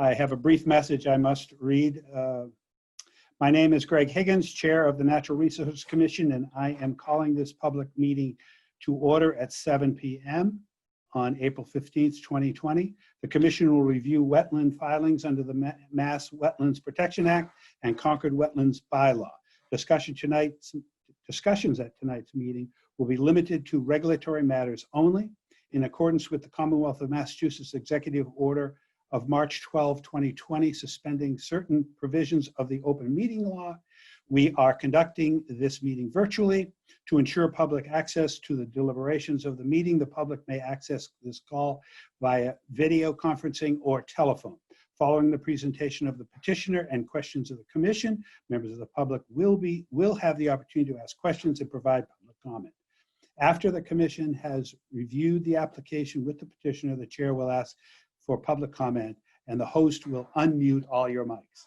I have a brief message I must read. My name is Greg Higgins, Chair of the Natural Resources Commission, and I am calling this public meeting to order at 7 p.m. on April 15th, 2020. The Commission will review wetland filings under the Mass Wetlands Protection Act and Concord Wetlands Bylaw. Discussions at tonight's meeting will be limited to regulatory matters only, in accordance with the Commonwealth of Massachusetts Executive Order of March 12, 2020, suspending certain provisions of the open meeting law. We are conducting this meeting virtually. To ensure public access to the deliberations of the meeting, the public may access this call via video conferencing or telephone. Following the presentation of the petitioner and questions of the commission, members of the public will have the opportunity to ask questions and provide public comment. After the commission has reviewed the application with the petitioner, the chair will ask for public comment and the host will unmute all your mics.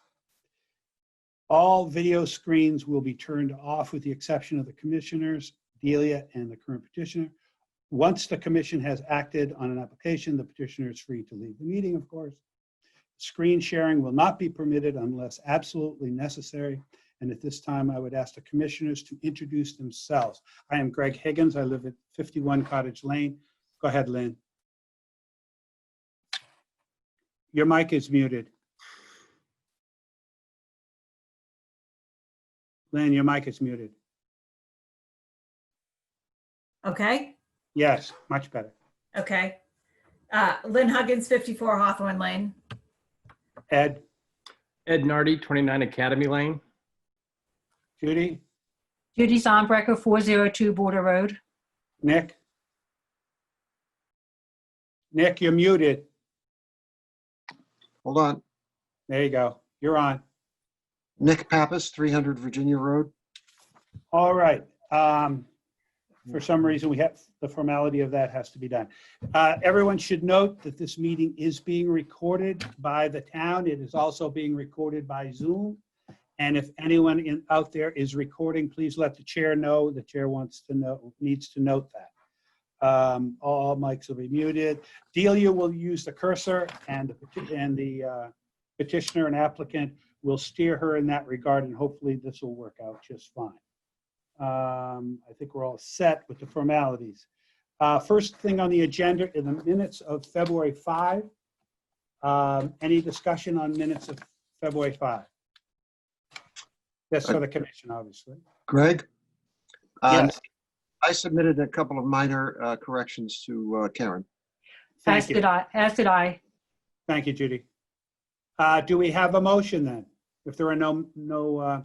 All video screens will be turned off with the exception of the commissioners, Delia, and the current petitioner. Once the commission has acted on an application, the petitioner is free to leave the meeting, of course. Screen sharing will not be permitted unless absolutely necessary. And at this time, I would ask the commissioners to introduce themselves. I am Greg Higgins. I live at 51 Cottage Lane. Go ahead, Lynn. Your mic is muted. Lynn, your mic is muted. Okay. Yes, much better. Okay. Lynn Huggins, 54 Hawthorne Lane. Ed, Ed Nardi, 29 Academy Lane. Judy, Judy Zonbrecker, 402 Border Road. Nick. Nick, you're muted. Hold on. There you go. You're on. Nick Pappas, 300 Virginia Road. All right. For some reason, we have the formality of that has to be done. Everyone should note that this meeting is being recorded by the town. It is also being recorded by Zoom. And if anyone out there is recording, please let the chair know. The chair needs to note that. All mics will be muted. Delia will use the cursor, and the petitioner and applicant will steer her in that regard, and hopefully this will work out just fine. I think we're all set with the formalities. First thing on the agenda in the minutes of February 5. Any discussion on minutes of February 5? That's for the commission, obviously. Greg? Yes. I submitted a couple of minor corrections to Karen. Thank you. As did I. Thank you, Judy. Do we have a motion then? If there are no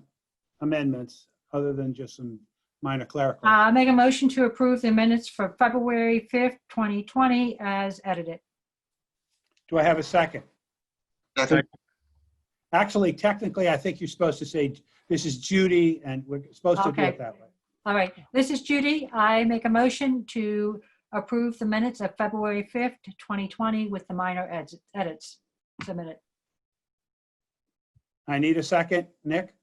amendments other than just some minor clerical. Make a motion to approve the minutes for February 5th, 2020 as edited. Do I have a second? Second. Actually, technically, I think you're supposed to say, this is Judy, and we're supposed to do Okay. it that way. All right, this is Judy. I make a motion to approve the minutes of February 5th, 2020 with the minor edits submitted. I need a second. Nick?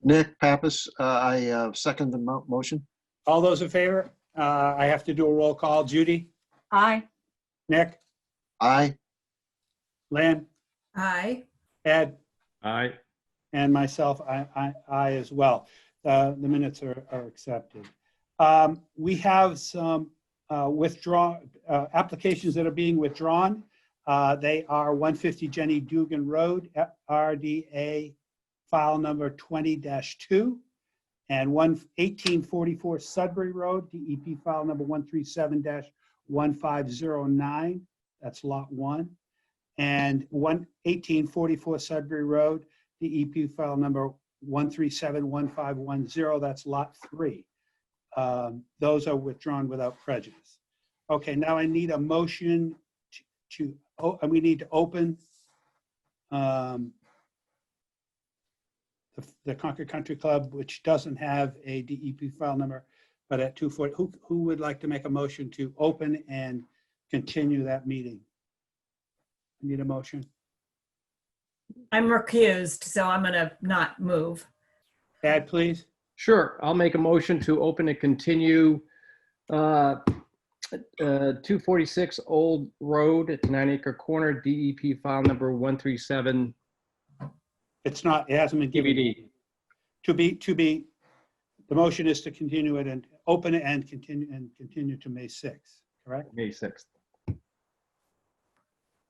Nick Pappas, I second the motion. All those in favor? I have to do a roll call. Judy? Aye. Nick? Aye. Lynn? Aye. Ed? Aye. And myself, I as well. The minutes are accepted. We have some applications that are being withdrawn. They are 150 Jenny Dugan Road, RDA file number 20-2, and 1844 Sudbury Road, DEP file number 137-1509, that's lot 1, and 1844 Sudbury Road, DEP file number 137-1510, that's lot 3. Those are withdrawn without prejudice. Okay, now I need a motion we need to open the Concord Country Club, which doesn't have a DEP file number, but at 240. Who would like to make a motion to open and continue that meeting? I need a motion. I'm recused, so I'm going to not move. Ed, please. Sure. I'll make a motion to open and continue 246 Old Road, 9 Acre Corner, DEP file number 137, It's not, it hasn't been given. DVD. The motion is to continue it and open it and continue to May 6th, correct? May 6th.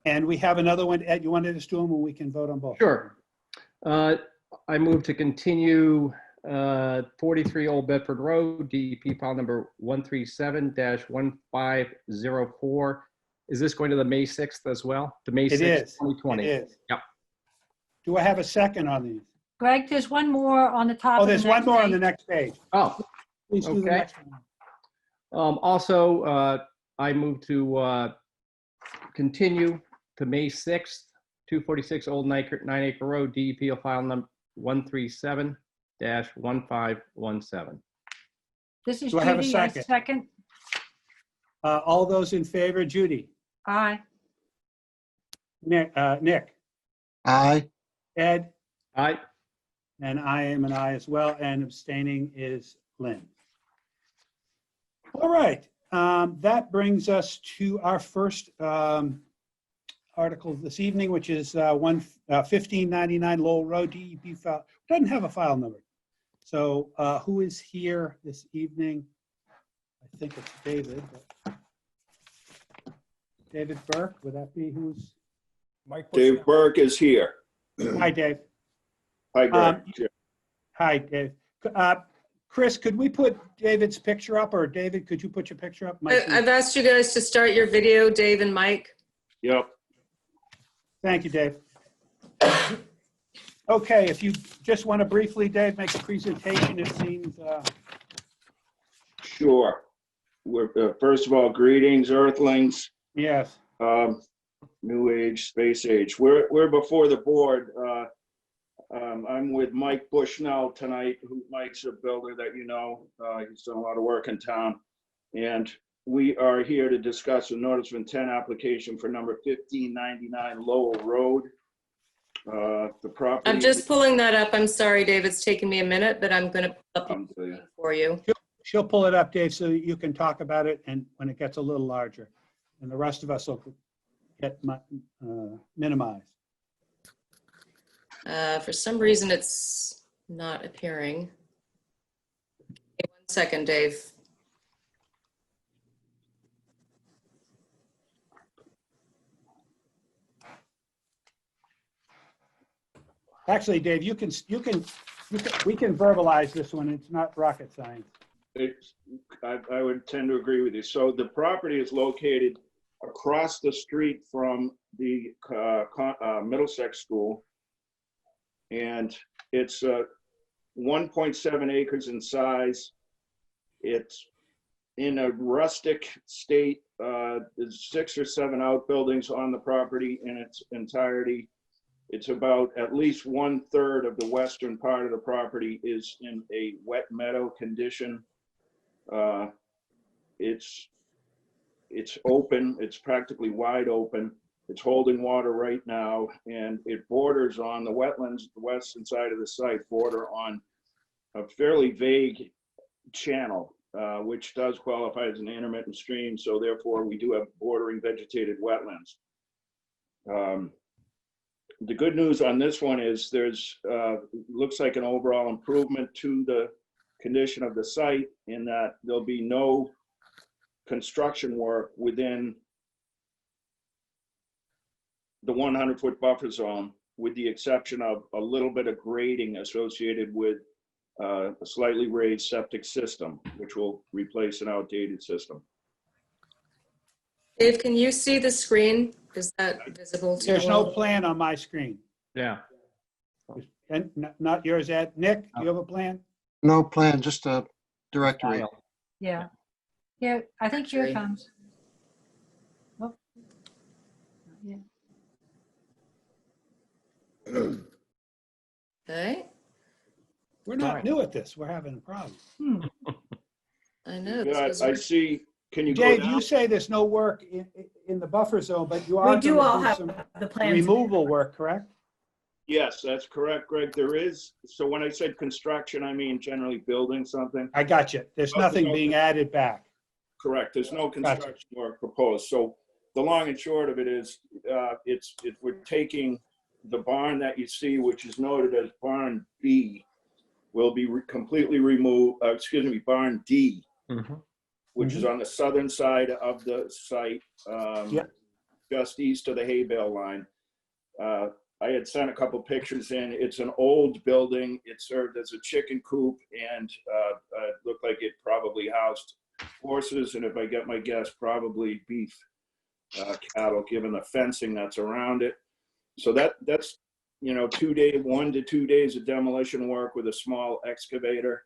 And we have another one, Ed, you wanted us to do them and we can vote on both? Sure. I move to continue 43 Old Bedford Road, DEP file number 137-1504. Is this going to the May 6th as well? To May 6th, It is. 2020? It is. Yep. Do I have a second on these? Greg, there's one more on the top. Oh, of the there's one next more on page. the next page. Oh, Please do the Okay. next one. also, I move to continue to May 6th, 246 Old 9 Acre Road, DEP file number 137-1517. This is Do I have a Judy. second? Second. All those in favor, Judy? Aye. Nick, Aye. Ed, Aye. and I am an aye as well, and abstaining is Lynn. All right, that brings us to our first article this evening, which is 1599 Lowell Road, DEP file. Doesn't have a file number. So who is here this evening? I think it's David. But David Burke, would that be who's? Dave Burke is here. Hi, Dave. Hi, Greg. Hi, Dave. Chris, could we put David's picture up, or David, could you put your picture up? I've asked you guys to start your video, Dave and Mike. Yep. Thank you, Dave. Okay, if you just want to briefly, Dave, make a presentation, it seems. Sure. We're, first of all, greetings, Earthlings, Yes, New Age, Space Age. We're before the board. I'm with Mike Bushnell tonight, who Mike's a builder that you know. He's done a lot of work in town. And we are here to discuss a notice of intent application for number 1599 Lowell Road. The property. I'm just pulling that up. I'm sorry, Dave. It's taken me a minute, but I'm going to pull up for you. she'll pull it up, Dave, so you can talk about it and when it gets a little larger. And the rest of us will get minimized. For some reason, it's not appearing. Okay, 1 second, Dave. Actually, Dave, we can verbalize this one. It's not rocket science. I would tend to agree with you. So the property is located across the street from the Middlesex School. And it's 1.7 acres in size. It's in a rustic state. There's 6 or 7 outbuildings on the property in its entirety. It's about at least 1/3 of the western part of the property is in a wet meadow condition. It's open. It's practically wide open. It's holding water right now, and it borders on the wetlands. The western side of the site border on a fairly vague channel, which does qualify as an intermittent stream. So therefore, we do have bordering vegetated wetlands. The good news on this one is there's looks like an overall improvement to the condition of the site in that there'll be no construction work within the 100-foot buffer zone, with the exception of a little bit of grading associated with a slightly raised septic system, which will replace an outdated system. Dave, can you see the screen? Is that visible to you? There's no plan on my screen. Yeah. And not yours, Ed. Nick, do you have a plan? No plan, just a directory. File. Yeah. Yeah, I think here it comes. Oh. Yeah. Okay. We're not Fine. new at this. We're having a problem. I know. Yeah, This I was, see. Can you go Dave, down? you say there's no work in the buffer zone, but you are We do gonna all have some the plans. removal work, correct? Yes, that's correct, Greg. There is. So when I said construction, I mean generally building something. I got you. There's nothing being added back. Correct. There's no construction work proposed. So the long and short of it is, we're taking the barn that you see, which is noted as barn B, will be completely removed, barn D, which is on the southern side of the site, just east of the hay bale line. I had sent a couple pictures in. It's an old building. It served as a chicken coop, and it looked like it probably housed horses, and if I get my guess, probably beef cattle, given the fencing that's around it. So that's 1 to 2 days of demolition work with a small excavator.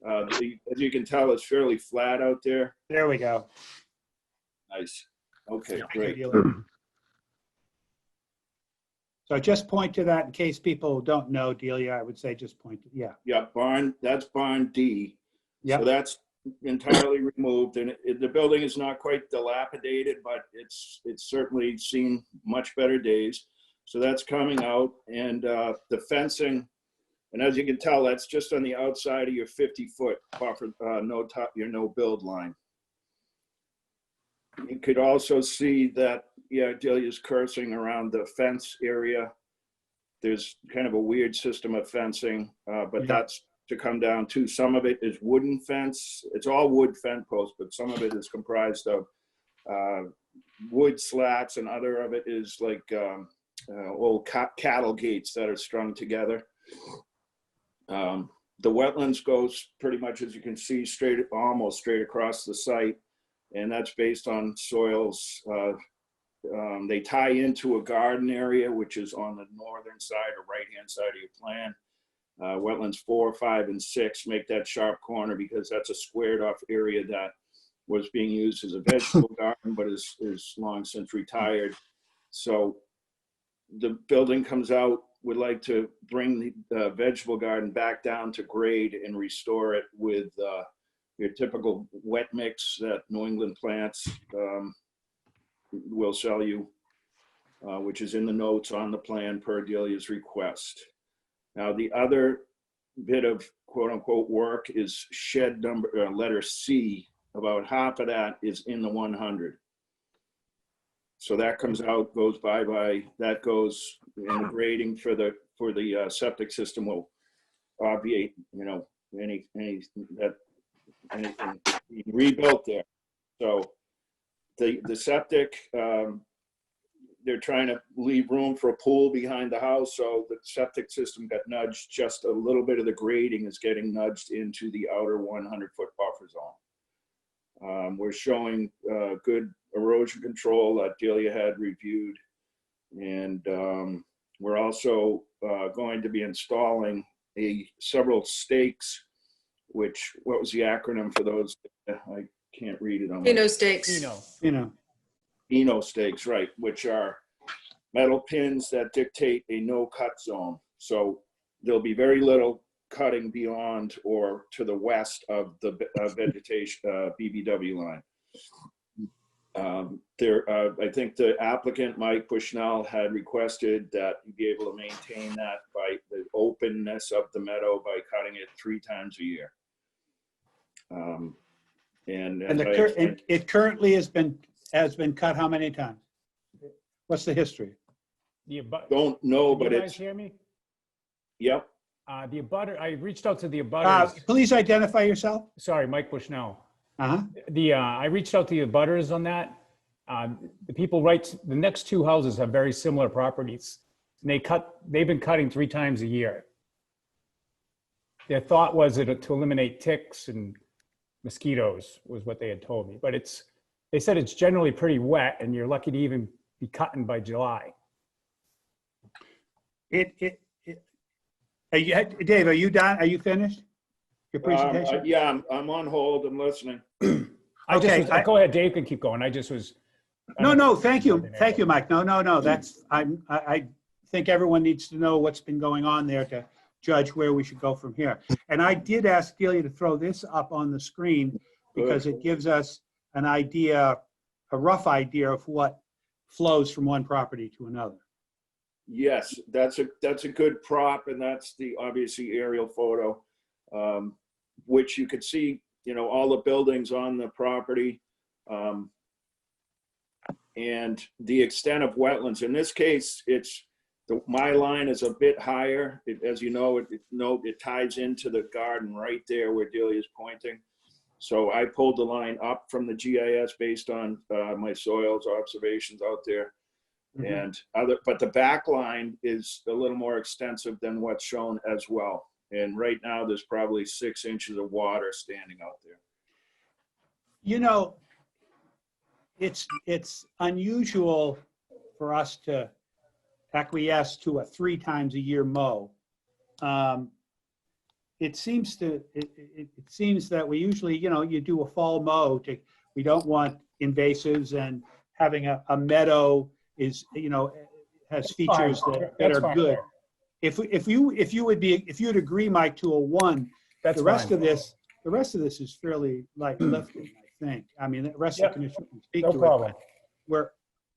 As you can tell, it's fairly flat out there. There we go. Nice. Okay, Thank you, great. Delia. So just point to that in case people don't know, Delia, I would say just point to, yeah. Yeah, that's barn D. Yep. So that's entirely removed, and the building is not quite dilapidated, but it's certainly seen much better days. So that's coming out, and the fencing, and as you can tell, that's just on the outside of your 50-foot buffer, your no build line. You could also see that, Delia's cursing around the fence area. There's kind of a weird system of fencing, but that's to come down to. Some of it is wooden fence. It's all wood fence posts, but some of it is comprised of wood slats, and other of it is like old cattle gates that are strung together. The wetlands goes pretty much, as you can see, almost straight across the site, and that's based on soils. They tie into a garden area, which is on the northern side or right-hand side of your plan. Wetlands 4, 5, and 6 make that sharp corner because that's a squared off area that was being used as a vegetable garden, but is long since retired. So the building comes out, would like to bring the vegetable garden back down to grade and restore it with your typical wet mix that New England plants will sell you, which is in the notes on the plan per Delia's request. Now, the other bit of quote unquote work is shed number, letter C. About half of that is in the 100. So that comes out, goes bye-bye. That goes in the grading for the septic system will obviate, anything being rebuilt there. So the septic, they're trying to leave room for a pool behind the house. So the septic system got nudged. Just a little bit of the grading is getting nudged into the outer 100-foot buffer zone. We're showing good erosion control that Delia had reviewed. And we're also going to be installing several stakes, which, what was the acronym for those? I can't read it on my. Stakes. Eno stakes, right, which are metal pins that dictate a no-cut zone. So there'll be very little cutting beyond or to the west of the vegetation BBW line. I think the applicant, Mike Bushnell, had requested that you be able to maintain that by the openness of the meadow by cutting it 3 times a year. It currently has been cut how many times? What's the history? Don't know, Can but you guys it's, hear me? yep. The abutter, I reached out to the abutters. Please identify yourself. Sorry, Mike Bushnell. Uh-huh. I reached out to the abutters on that. The people the next 2 houses have very similar properties. And they've been cutting 3 times a year. Their thought was to eliminate ticks and mosquitoes was what they had told me. But they said it's generally pretty wet and you're lucky to even be cutting by July. Dave, are you done? Are you finished? Your presentation? Yeah, I'm on hold. I'm listening. Go ahead, Dave can keep going. I just was. No, thank you. Thank you, Mike. No. I think everyone needs to know what's been going on there to judge where we should go from here. And I did ask Delia to throw this up on the screen because it gives us an idea, a rough idea of what flows from one property to another. Yes, that's a good prop, and that's the obviously aerial photo, which you could see, all the buildings on the property. And the extent of wetlands. In this case, my line is a bit higher. As you know, it ties into the garden right there where Delia's pointing. So I pulled the line up from the GIS based on my soils observations out there. But the back line is a little more extensive than what's shown as well. And right now there's probably 6 inches of water standing out there. You know, it's unusual for us to acquiesce to a 3 times a year mow. It seems that we usually, you do a fall mow we don't want invasives, and having a meadow is, has features that are good. If you would agree, Mike, to a 1, the rest of this is fairly light lifting, I think. I mean, the rest of the commission can speak to it. No problem.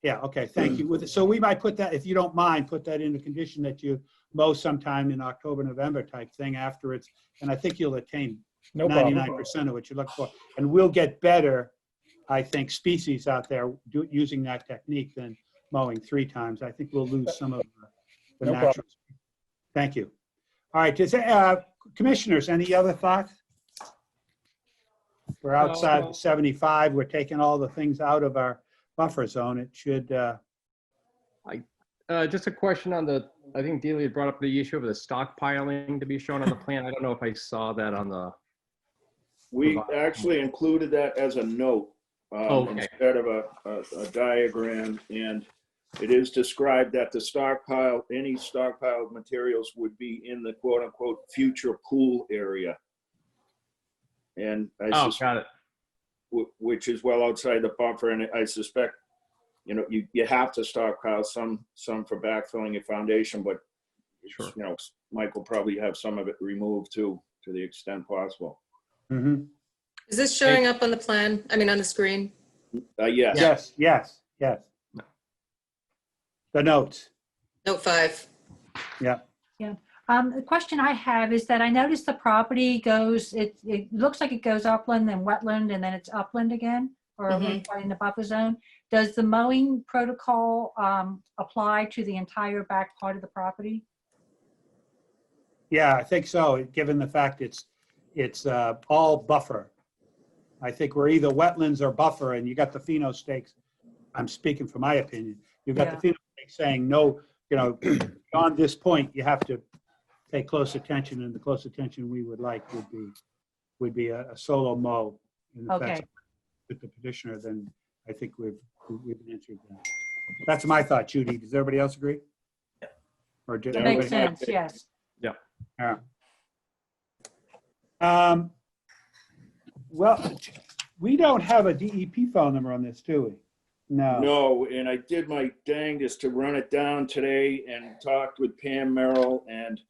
Yeah, okay, thank you. So we might put that, if you don't mind, put that in the condition that you mow sometime in October, November type thing after it's, and I think you'll attain No problem. 99% of what you look for. And we'll get better, I think, species out there using that technique than mowing 3 times. I think we'll lose some of the No natural. problem. Thank you. All right, commissioners, any other thoughts? We're outside the 75. We're taking all the things out of our buffer zone. It should, Just a question on I think Delia brought up the issue of the stockpiling to be shown on the plan. I don't know if I saw that on the. We actually included that as a note Okay. instead of a diagram, and it is described that any stockpiled materials would be in the quote unquote future pool area. And Got it. which is well outside the buffer, and I suspect, you have to stockpile some for backfilling your foundation, but Sure. Mike will probably have some of it removed too, to the extent possible. mhm. Is this showing up on the plan? I mean, on the screen? Yes. Yes. The notes. Note 5. Yeah. The question I have is that I noticed the property goes, it looks like it goes upland and wetland, and then it's upland again, or Mhm. right in the buffer zone. Does the mowing protocol apply to the entire back part of the property? Yeah, I think so, given the fact it's all buffer. I think we're either wetlands or buffer, and you got the pheno stakes. I'm speaking for my opinion. You've got the pheno stakes saying no, beyond this point, you have to pay close attention, and the close attention we would like would be a solo mow. And if that's Okay. with the petitioner, then I think we've answered that. That's my thought, Judy. Does everybody else agree? Or did That Makes everybody? sense, yes. Yeah. Well, we don't have a DEP phone number on this, do we? No. No, and I did my dangest to run it down today and talked with Pam Merrill, and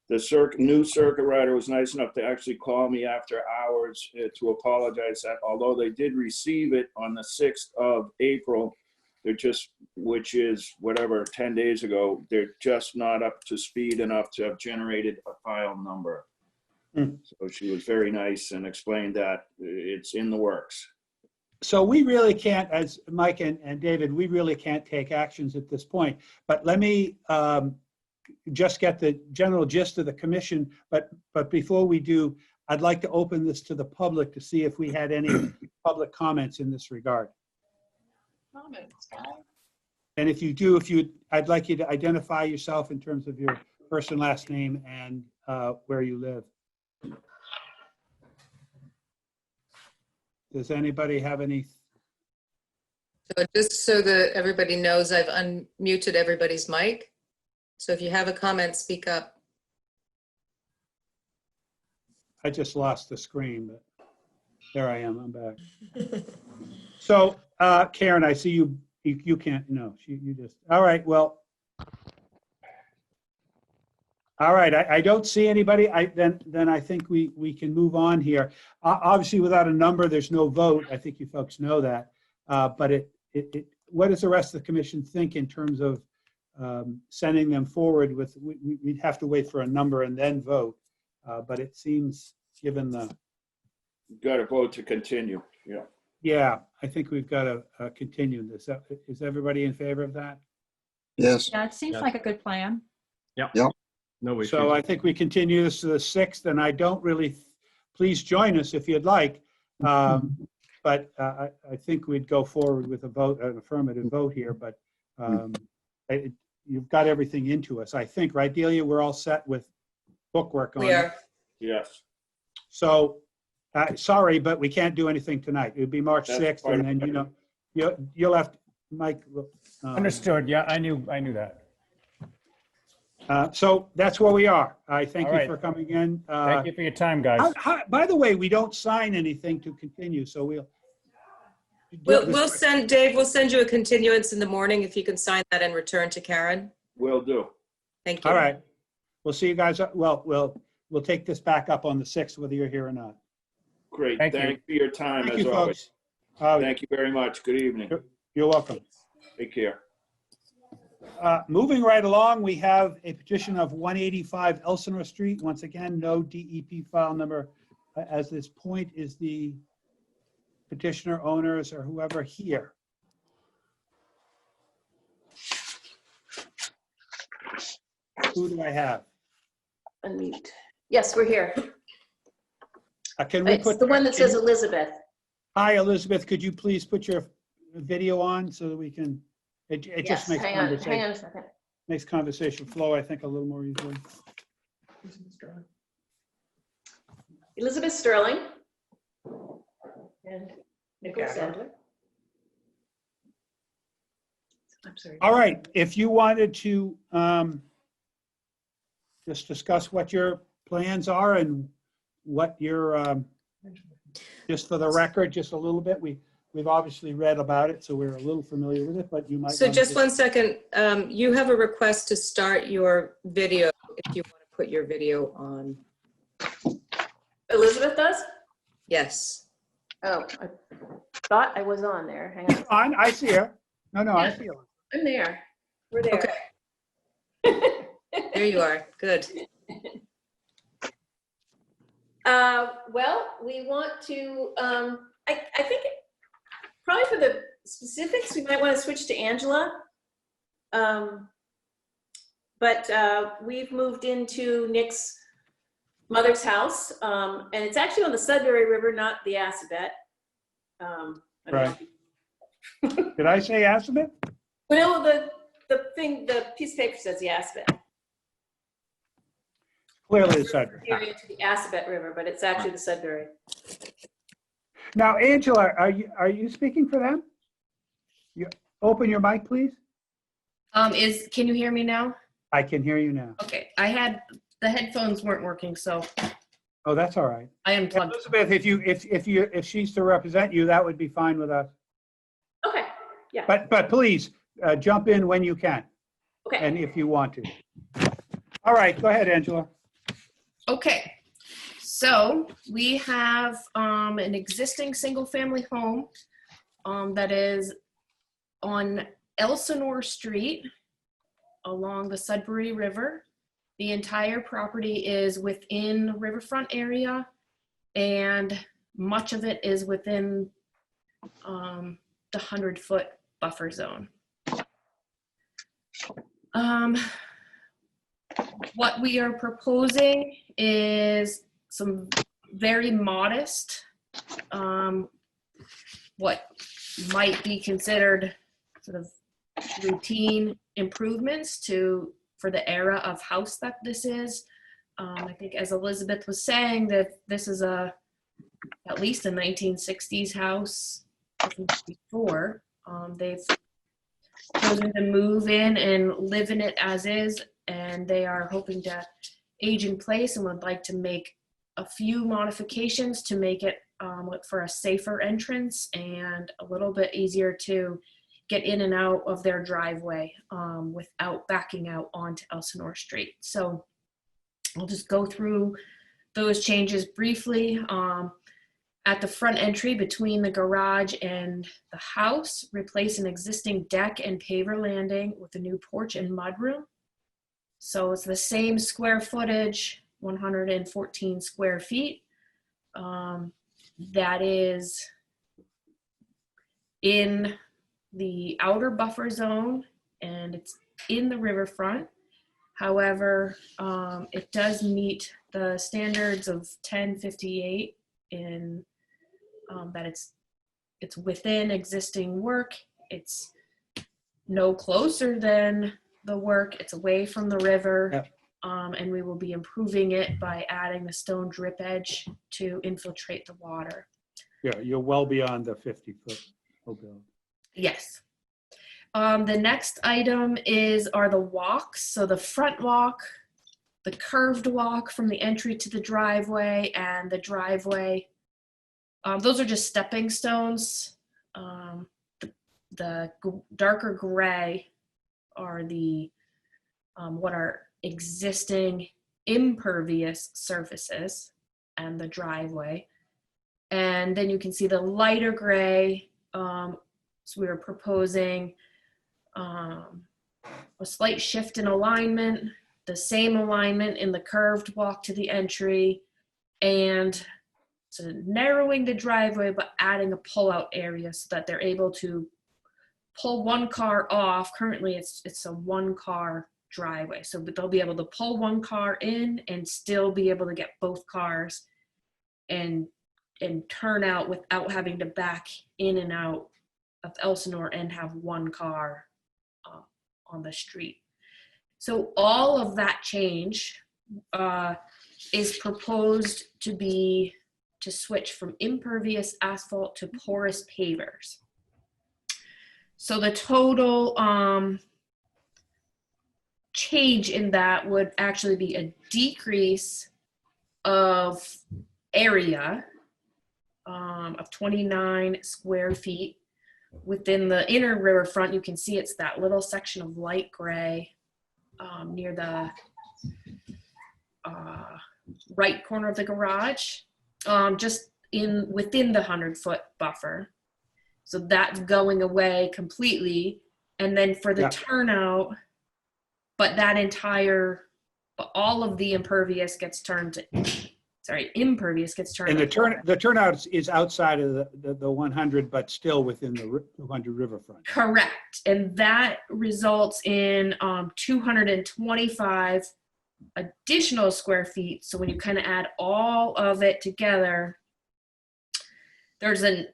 the new circuit rider was nice enough to actually call me after hours to apologize that although they did receive it on the 6th of April, which is whatever, 10 days ago, they're just not up to speed enough to have generated a file number. So she was very nice and explained that it's in the works. So we really can't, as Mike and David, we really can't take actions at this point. But let me just get the general gist of the commission. But before we do, I'd like to open this to the public to see if we had any public comments in this regard. And if you do, I'd like you to identify yourself in terms of your first and last name and where you live. Does anybody have any? So just so that everybody knows, I've unmuted everybody's mic. So if you have a comment, speak up. I just lost the screen, but there I am. I'm back. So Karen, I see you. You can't. No, you just. All right. Well. All right. I don't see anybody. Then I think we can move on here. Obviously, without a number, there's no vote. I think you folks know that. But what does the rest of the commission think in terms of sending them forward with? We'd have to wait for a number and then vote. But it seems, given the. Got to vote to continue. Yeah. Yeah, I think we've got to continue this. Is everybody in favor of that? Yes. Yeah, it seems Yeah. like a good plan. No issues. So I think we continue this to the 6th, and I don't really, please join us if you'd like. But I think we'd go forward with a vote, an affirmative vote here, but you've got everything into us, I think, right, Delia? We're all set with bookwork on We it. are. Yes. So, sorry, but we can't do anything tonight. It would be March That's 6th, fine. and then, you'll have, Mike. Understood. Yeah, I knew that. So that's where we are. I thank All you right. for coming in. Thank you for your time, guys. By the way, we don't sign anything to continue, so We'll send, Dave, we'll send you a continuance in the morning if you can sign that and return to Karen. Will do. Thank you. All right. We'll see you guys. Well, we'll take this back up on the 6th, whether you're here or not. Great. Thank you. Thank you for your time Thank as you, always. folks. Thank you very much. Good evening. You're welcome. Take care. Moving right along, we have a petition of 185 Elsinore Street. Once again, no DEP file number as this point. Is the petitioner, owners, or whoever here? Who do I have? Unmute. Yes, we're here. Can we It's put the one that says Elizabeth. Hi, Elizabeth. Could you please put your video on so that we can? It Yes, just makes hang on conversation a second. makes conversation flow, I think, a little more easily. Elizabeth Sterling. And Nicole Sandler. I'm sorry. All right, if you wanted to just discuss what your plans are and what your, just for the record, just a little bit, we've obviously read about it, so we're a little familiar with it, but you might. So wanna just 1 second, you have a request to start your video if you want to put your video on. Elizabeth does? Yes. Oh, I thought I was on there. Hang on. On, I see her. No, I see her. I'm there. We're there. Okay. There you are. Good. Well, we want to, I think probably for the specifics, we might want to switch to Angela. But we've moved into Nick's mother's house, and it's actually on the Sudbury River, not the Assabet. I don't know. Right. Did I say Assabet? Well, the piece of paper says the Assabet. Clearly it's Sudbury. Area to the Assabet River, but it's actually the Sudbury. Now, Angela, are you speaking for them? You open your mic, please. Can you hear me now? I can hear you now. Okay, the headphones weren't working, so Oh, that's all right. I unplugged. Elizabeth, if she's to represent you, that would be fine with us. Okay, yeah, But please jump in when you can okay. and if you want to. All right, go ahead, Angela. Okay, so we have an existing single-family home that is on Elsinore Street along the Sudbury River. The entire property is within the riverfront area, and much of it is within the 100-foot buffer zone. What we are proposing is some very modest, what might be considered sort of routine improvements for the era of house that this is. I think, as Elizabeth was saying, that this is at least a 1960s house before. They've chosen to move in and live in it as is, and they are hoping to age in place and would like to make a few modifications to make it for a safer entrance and a little bit easier to get in and out of their driveway without backing out onto Elsinore Street. So I'll just go through those changes briefly. At the front entry between the garage and the house, replace an existing deck and paver landing with a new porch and mudroom. So it's the same square footage, 114 square feet. That is in the outer buffer zone, and it's in the riverfront. However, it does meet the standards of 1058 in that it's within existing work. It's no closer than the work. It's away from the river. Yep. And we will be improving it by adding the stone drip edge to infiltrate the water. Yeah, you're well beyond the 50-foot. Yes. The next item are the walks. So the front walk, the curved walk from the entry to the driveway, and the driveway. Those are just stepping stones. The darker gray are the what are existing impervious surfaces and the driveway. And then you can see the lighter gray. So we are proposing a slight shift in alignment, the same alignment in the curved walk to the entry, and so narrowing the driveway, but adding a pull-out area so that they're able to pull one car off. Currently, it's a one-car driveway, so they'll be able to pull one car in and still be able to get both cars and turn out without having to back in and out of Elsinore and have one car on the street. So all of that change is proposed to switch from impervious asphalt to porous pavers. So the total change in that would actually be a decrease of area of 29 square feet. Within the inner riverfront, you can see it's that little section of light gray near the right corner of the garage, just within the 100-foot buffer. So that's going away completely. And then for the turnout, but all of the impervious gets turned to, impervious gets turned. And the turnout is outside of the 100, but still within the 200 riverfront. Correct. And that results in 225 additional square feet. So when you kind of add all of it together, there's an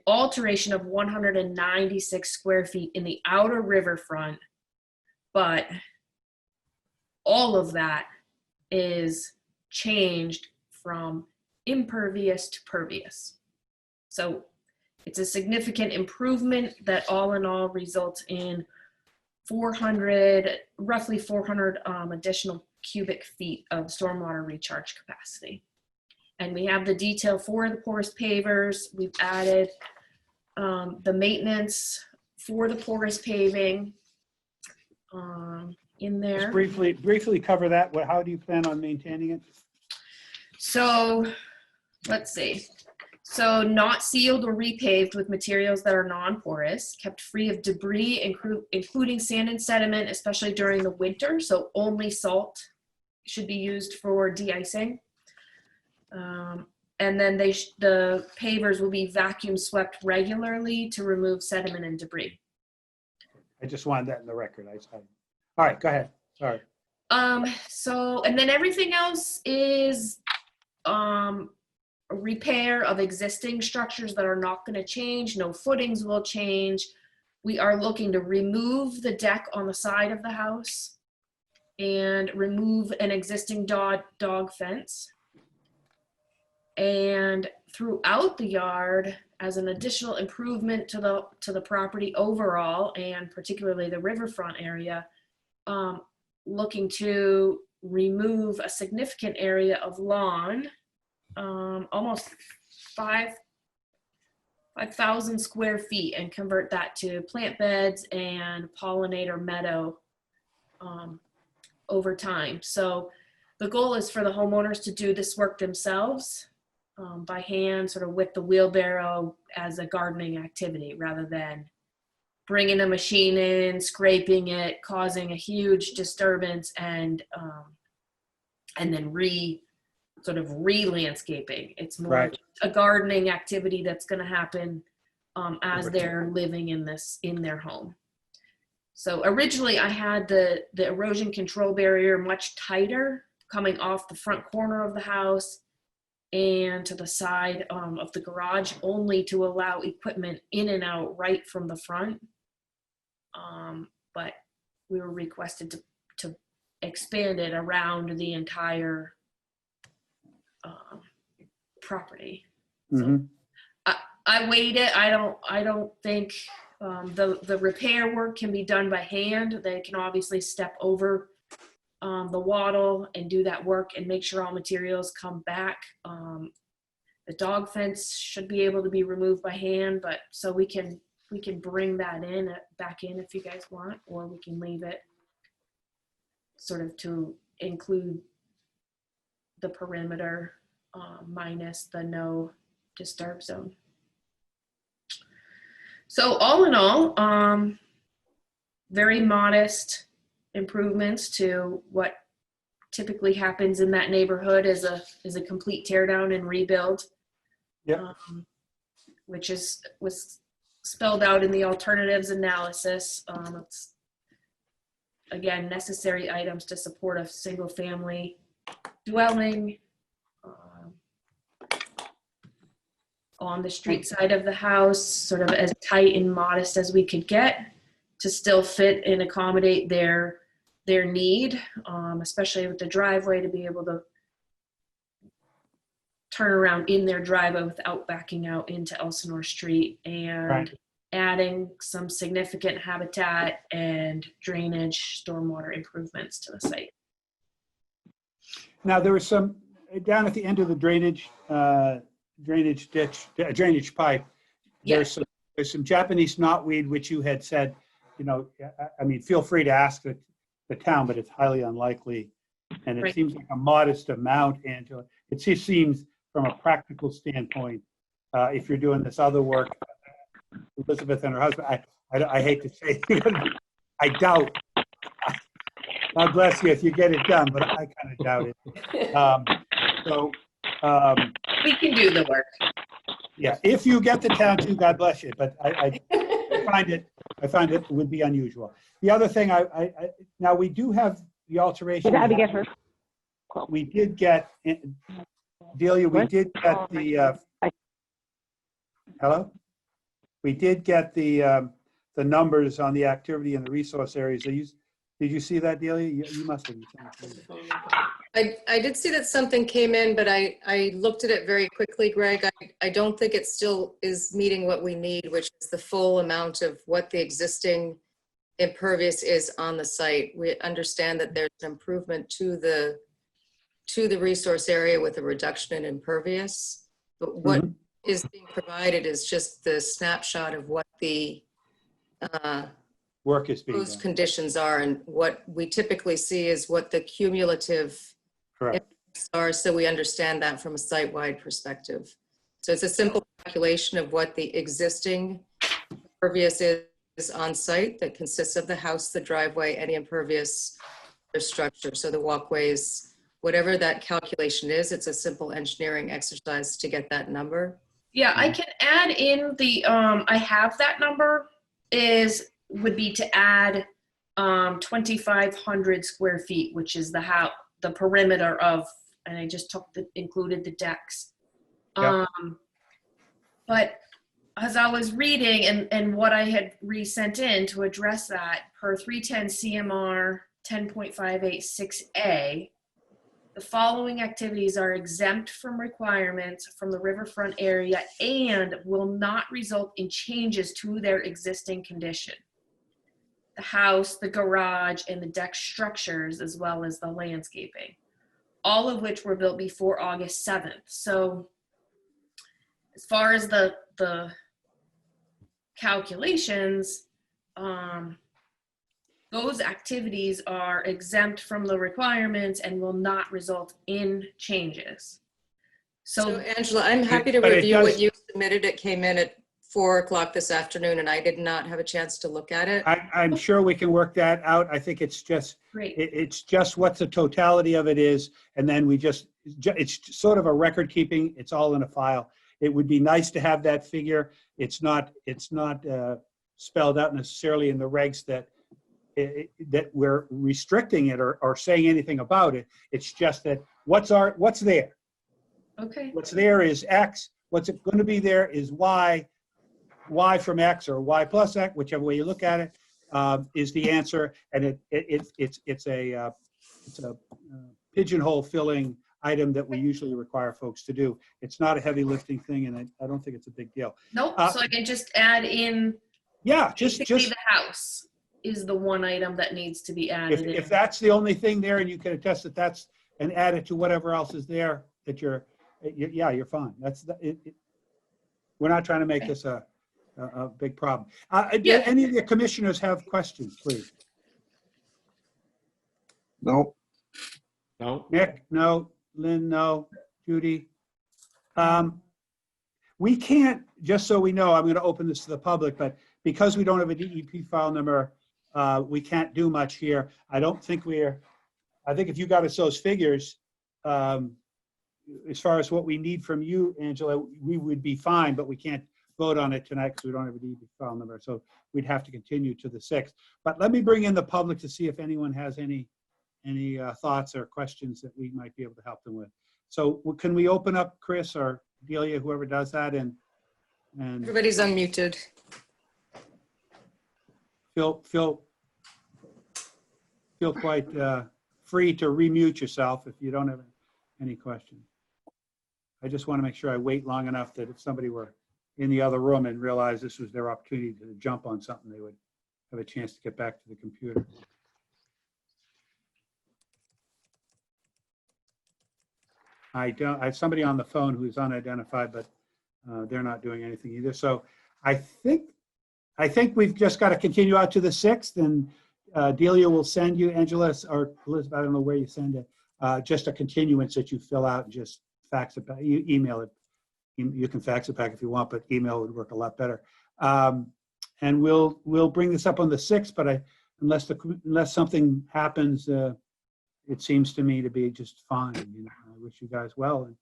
alteration of 196 square feet in the outer riverfront, but all of that is changed from impervious to pervious. So it's a significant improvement that all in all results in roughly 400 additional cubic feet of stormwater recharge capacity. And we have the detail for the porous pavers. We've added the maintenance for the porous paving in there. Just briefly cover that. How do you plan on maintaining it? So let's see. So not sealed or repaved with materials that are non-porous, kept free of debris, including sand and sediment, especially during the winter. So only salt should be used for de-icing. And then the pavers will be vacuum swept regularly to remove sediment and debris. I just wanted that in the record. All right, go ahead. Sorry. So, and then everything else is a repair of existing structures that are not going to change. No footings will change. We are looking to remove the deck on the side of the house and remove an existing dog fence. And throughout the yard, as an additional improvement to the property overall, and particularly the riverfront area, looking to remove a significant area of lawn, almost 5,000 square feet, and convert that to plant beds and pollinator meadow over time. So the goal is for the homeowners to do this work themselves by hand, sort of with the wheelbarrow as a gardening activity, rather than bringing a machine in, scraping it, causing a huge disturbance, and then re-landscaping. It's more Right. a gardening activity that's going to happen as they're living in their home. So originally I had the erosion control barrier much tighter coming off the front corner of the house and to the side of the garage, only to allow equipment in and out right from the front. But we were requested to expand it around the entire property. Mhm. I weighed it. I don't think the repair work can be done by hand. They can obviously step over the wattle and do that work and make sure all materials come back. The dog fence should be able to be removed by hand, but so we can bring that back in if you guys want, or we can leave it sort of to include the perimeter minus the no disturb zone. So all in all, very modest improvements to what typically happens in that neighborhood is a complete tear down and rebuild. Yeah. Which was spelled out in the alternatives analysis. It's again necessary items to support a single family dwelling on the street side of the house, sort of as tight and modest as we could get to still fit and accommodate their need, especially with the driveway, to be able to turn around in their driveway without backing out into Elsinore Street, and Right. adding some significant habitat and drainage stormwater improvements to the site. Now, there was some, down at the end of the drainage pipe, there's some Japanese knotweed, which you had said, I mean, feel free to ask the town, but it's highly unlikely. And it Right. seems like a modest amount, Angela. It just seems from a practical standpoint, if you're doing this other work, Elizabeth and her husband, I hate to say, I doubt, God bless you if you get it done, but I kind of doubt it. We can do the work. Yeah, if you get the town to, God bless you, but I find it would be unusual. The other thing, now we do have the alteration. We did get, Delia, we did get the, hello? We did get the numbers on the activity and the resource areas. Did you see that, Delia? You must have. I did see that something came in, but I looked at it very quickly, Greg. I don't think it still is meeting what we need, which is the full amount of what the existing impervious is on the site. We understand that there's an improvement to the resource area with a reduction in impervious, but what is being provided is just the snapshot of what the Work is being those done. conditions are, and what we typically see is what the cumulative Correct. are, so we understand that from a site-wide perspective. So it's a simple calculation of what the existing impervious is on site that consists of the house, the driveway, any impervious structure. So the walkways, whatever that calculation is, it's a simple engineering exercise to get that number. Yeah, I can add in the, I have that number, would be to add 2,500 square feet, which is the perimeter of, and I just included the decks. Yep. But as I was reading and what I had resent in to address that, per 310 CMR 10.586A, the following activities are exempt from requirements from the riverfront area and will not result in changes to their existing condition. The house, the garage, and the deck structures, as well as the landscaping, all of which were built before August 7th. So as far as the calculations, those activities are exempt from the requirements and will not result in changes. So Angela, I'm happy to But it review does- what you submitted. It came in at 4 o'clock this afternoon, and I did not have a chance to look at it. I'm sure we can work that out. I think it's just, Great. it's just what the totality of it is. And then it's sort of a record keeping. It's all in a file. It would be nice to have that figure. It's not spelled out necessarily in the regs that we're restricting it or saying anything about it. It's just that what's there. Okay. What's there is X. What's going to be there is Y. Y from X or Y plus X, whichever way you look at it, is the answer. And it's a pigeonhole filling item that we usually require folks to do. It's not a heavy lifting thing, and I don't think it's a big deal. Nope. So I can just add in. Yeah, Basically, just the house is the one item that needs to be added in. if that's the only thing there, and you can attest that that's and add it to whatever else is there that you're fine. We're not trying to make this a big problem. Yeah. Any of the commissioners have questions, please? No, No? Nick, no. Lynn, no. Judy? We can't, just so we know, I'm going to open this to the public, but because we don't have a DEP file number, we can't do much here. I think if you got us those figures, as far as what we need from you, Angela, we would be fine, but we can't vote on it tonight because we don't have a DEP file number. So we'd have to continue to the 6th. But let me bring in the public to see if anyone has any thoughts or questions that we might be able to help them with. So can we open up, Chris or Delia, whoever does that, and Everybody's unmuted. feel quite free to remute yourself if you don't have any questions. I just want to make sure I wait long enough that if somebody were in the other room and realized this was their opportunity to jump on something, they would have a chance to get back to the computer. I have somebody on the phone who's unidentified, but they're not doing anything either. So I think we've just got to continue out to the 6th, and Delia will send you, Angela or Elizabeth, I don't know where you send it, just a continuance that you fill out and just fax it back. You email it. You can fax it back if you want, but email would work a lot better. And we'll bring this up on the 6th, but unless something happens, it seems to me to be just fine. I wish you guys well and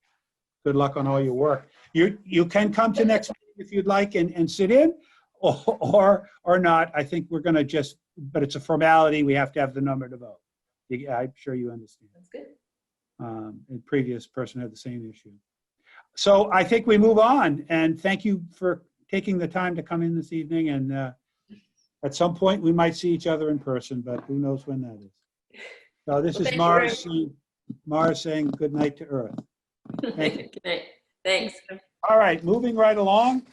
good luck on all your work. You can come to next meeting if you'd like and sit in, or not. I think we're going to but it's a formality. We have to have the number to vote. I'm sure you understand. That's good. The previous person had the same issue. So I think we move on, and thank you for taking the time to come in this evening. And at some point we might see each other in person, but who knows when that is. So this is Mars saying good night to Earth. Thank you. Good night. Thanks. All right, moving right along.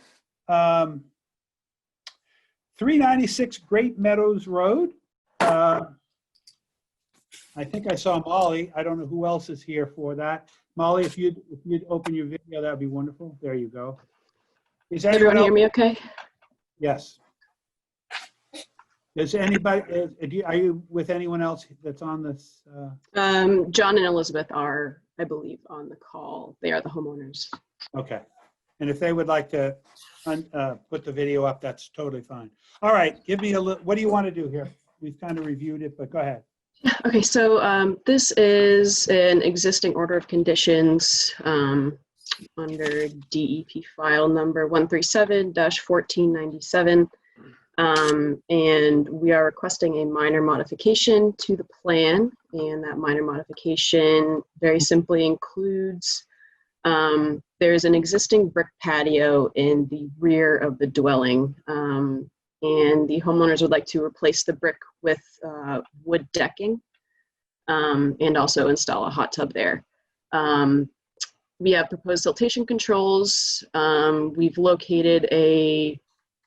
396 Great Meadows Road. I think I saw Molly. I don't know who else is here for that. Molly, if you'd open your video, that would be wonderful. There you go. Is Everyone hear me okay? Yes. Does anybody, are you with anyone else that's on this? John and Elizabeth are, I believe, on the call. They are the homeowners. Okay. And if they would like to put the video up, that's totally fine. All right, give me what do you want to do here? We've kind of reviewed it, but go ahead. Okay, so this is an existing order of conditions under DEP file number 137-1497. And we are requesting a minor modification to the plan. And that minor modification very simply includes there's an existing brick patio in the rear of the dwelling. And the homeowners would like to replace the brick with wood decking and also install a hot tub there. We have proposed siltation controls. We've located a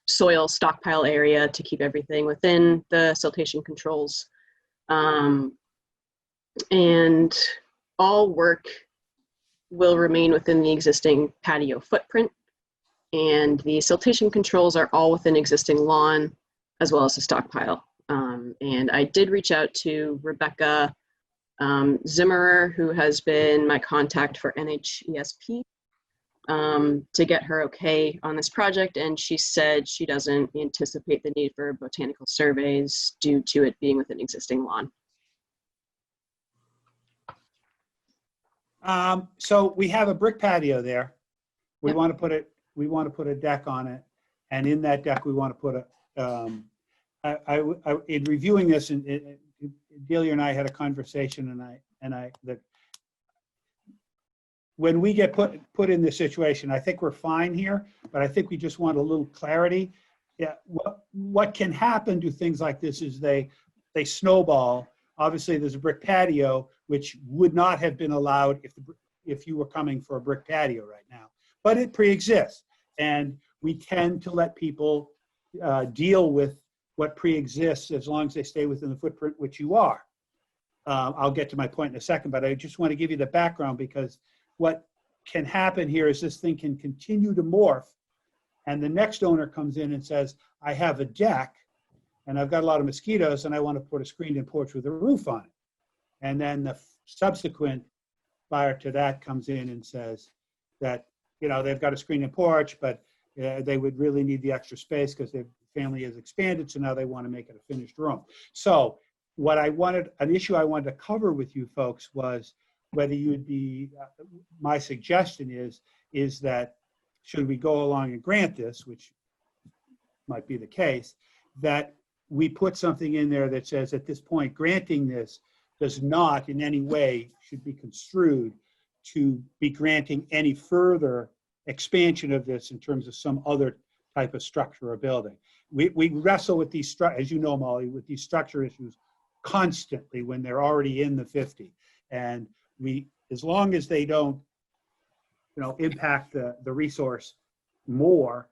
soil stockpile area to keep everything within the siltation controls. And all work will remain within the existing patio footprint. And the siltation controls are all within existing lawn as well as the stockpile. And I did reach out to Rebecca Zimmerer, who has been my contact for NHESP, to get her okay on this project. And she said she doesn't anticipate the need for botanical surveys due to it being within existing lawn. So we have a brick patio there. We Yep. want to put a deck on it, and in that deck, we want to put in reviewing this, and Delia and I had a conversation, when we get put in this situation, I think we're fine here, but I think we just want a little clarity. Yeah, what can happen to things like this is they snowball. Obviously, there's a brick patio, which would not have been allowed if you were coming for a brick patio right now, but it pre-exists, and we tend to let people deal with what pre-exists as long as they stay within the footprint which you are. I'll get to my point in a second, but I just want to give you the background, because what can happen here is this thing can continue to morph, and the next owner comes in and says, I have a deck and I've got a lot of mosquitoes and I want to put a screened-in porch with a roof on it. And then the subsequent buyer to that comes in and says that, they've got a screened-in porch, but they would really need the extra space because their family has expanded, so now they want to make it a finished room. So an issue I wanted to cover with you folks was whether you would be, my suggestion is that should we go along and grant this, which might be the case, that we put something in there that says at this point, granting this does not in any way should be construed to be granting any further expansion of this in terms of some other type of structure or building. We wrestle with these, as you know, Molly, with these structure issues constantly when they're already in the 50. And as long as they don't, impact the resource more,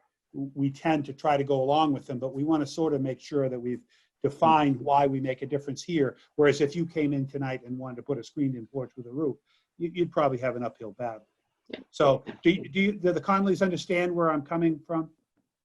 we tend to try to go along with them, but we want to sort of make sure that we've defined why we make a difference here. Whereas if you came in tonight and wanted to put a screened-in porch with a roof, you'd probably have an uphill battle. So do the Conleys understand where I'm coming from?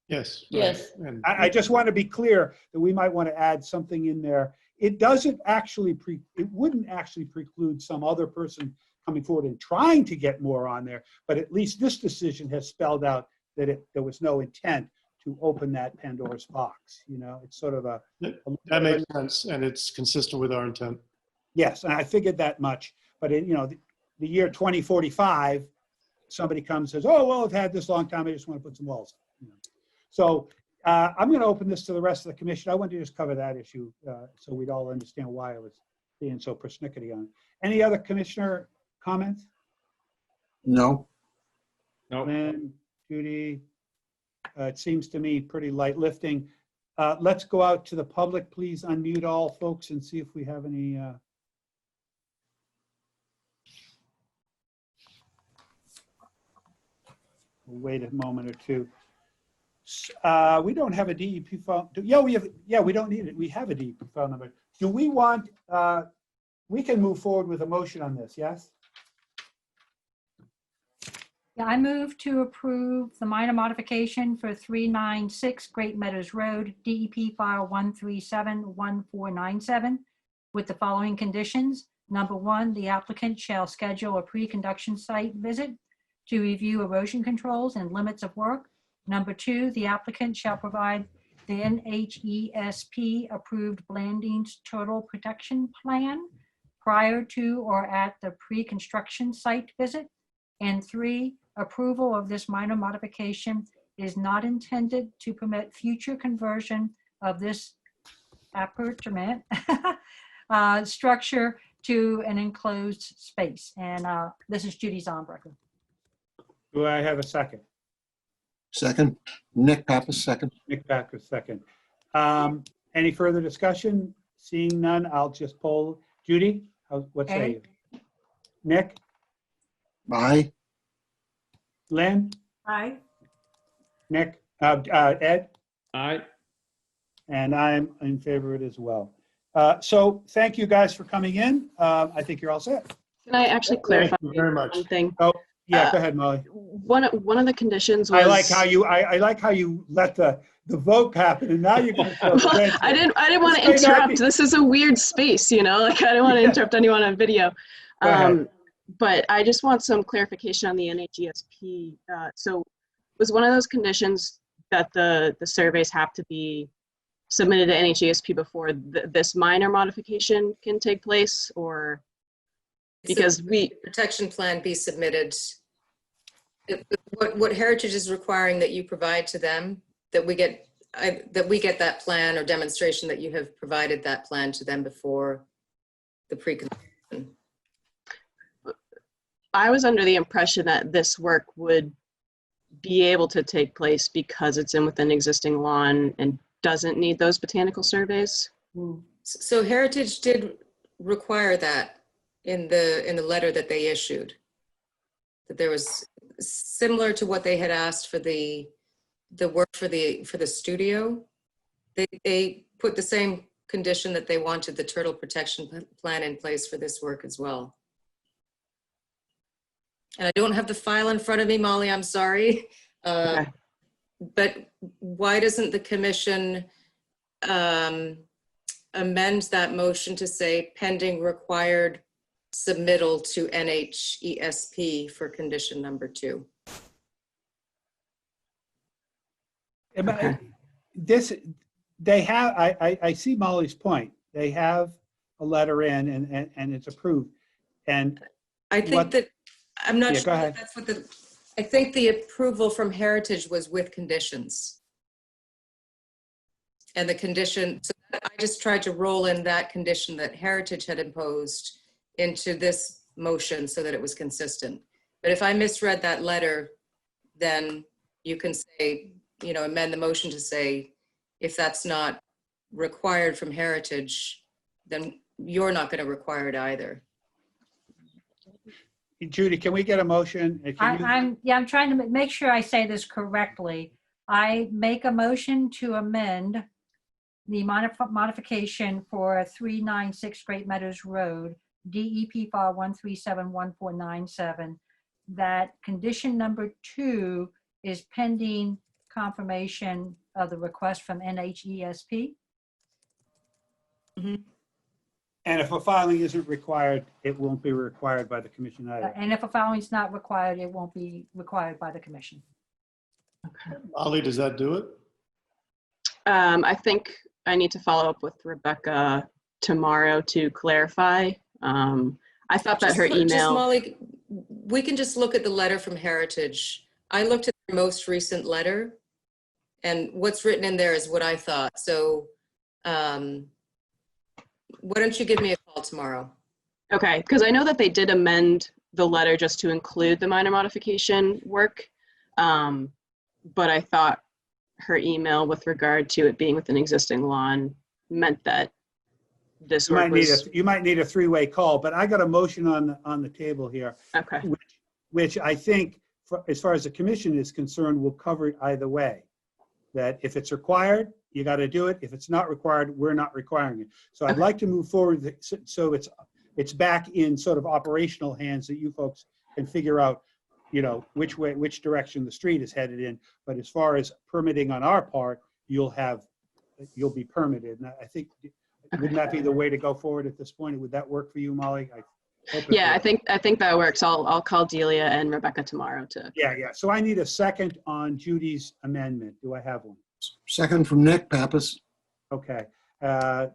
Yes. Yes. And I just want to be clear that we might want to add something in there. It wouldn't actually preclude some other person coming forward and trying to get more on there, but at least this decision has spelled out that there was no intent to open that Pandora's box. It's sort of that makes sense, and it's consistent with our intent. Yes, and I figured that much, but in, the year 2045, somebody comes and says, oh, well, I've had this long time, I just want to put some walls up. So I'm going to open this to the rest of the commission. I want to just cover that issue so we'd all understand why I was being so persnickety on it. Any other commissioner comments? No. No. Lynn, Judy, it seems to me pretty light lifting. Let's go out to the public. Please unmute all folks and see if we have any. We'll wait a moment or two. We don't have a DEP phone. Yeah, we don't need it. We have a DEP phone number. Do we want, we can move forward with a motion on this, yes? Yeah, I move to approve the minor modification for 396 Great Meadows Road, DEP file 1371497, with the following conditions. Number one, the applicant shall schedule a pre-conduction site visit to review erosion controls and limits of work. Number two, the applicant shall provide the NHESP approved Blandings Total Protection Plan prior to or at the pre-construction site visit. And three, approval of this minor modification is not intended to permit future conversion of this appurtenant structure to an enclosed space. And this is Judy Zomberger. Do I have a second? Second. Nick Pappas, second. Nick Packer, second. Any further discussion? Seeing none, I'll just poll. Judy, what say you? Nick? Aye. Lynn? Aye. Nick? Ed? Aye. And I'm in favor of it as well. So thank you guys for coming in. I think you're all set. Can I actually clarify Thank you very much. one thing? Oh, yeah, go ahead, Molly. One of the conditions was. I like how you let the vote happen, and now you're going to. Well, I didn't want to interrupt. This is a weird space, like I didn't want to interrupt anyone on video. Go ahead. But I just want some clarification on the NHESP. So was one of those conditions that the surveys have to be submitted to NHESP before this minor modification can take place, or because protection plan be submitted what Heritage is requiring that you provide to them, that we get that plan or demonstration that you have provided that plan to them before the pre-construction. I was under the impression that this work would be able to take place because it's in within existing lawn and doesn't need those botanical surveys. So Heritage did require that in the letter that they issued, that there was similar to what they had asked for the work for the studio. They put the same condition that they wanted the turtle protection plan in place for this work as well. And I don't have the file in front of me, Molly, I'm sorry. Okay. But why doesn't the commission amend that motion to say pending required submittal to NHESP for condition number 2? They have, I see Molly's point. They have a letter in and it's approved. And I think that, I'm not Yeah, sure go that ahead. that's what I think the approval from Heritage was with conditions. And the condition, so I just tried to roll in that condition that Heritage had imposed into this motion so that it was consistent. But if I misread that letter, then you can say, amend the motion to say, if that's not required from Heritage, then you're not going to require it either. Judy, can we get a motion? I'm trying to make sure I say this correctly. I make a motion to amend the modification for 396 Great Meadows Road, DEP file 1371497, that condition number 2 is pending confirmation of the request from NHESP. Mm-hmm. And if a filing isn't required, it won't be required by the commission either. And if a filing is not required, it won't be required by the commission. Ollie, does that do it? I think I need to follow up with Rebecca tomorrow to clarify. I thought that her Just email. Molly, we can just look at the letter from Heritage. I looked at the most recent letter, and what's written in there is what I thought. So why don't you give me a call tomorrow? Okay, because I know that they did amend the letter just to include the minor modification work. But I thought her email with regard to it being within existing lawn meant that this work was. You might need a three-way call, but I got a motion on the table here. Okay. Which I think, as far as the commission is concerned, will cover it either way. That if it's required, you got to do it. If it's not required, we're not requiring it. So I'd like to move forward so it's back in sort of operational hands that you folks can figure out, which direction the street is headed in. But as far as permitting on our part, you'll be permitted. And I think, wouldn't that be the way to go forward at this point? Would that work for you, Molly? Yeah, I think that works. I'll call Delia and Rebecca tomorrow to. Yeah. So I need a second on Judy's amendment. Do I have one? Second from Nick Pappas. Okay. I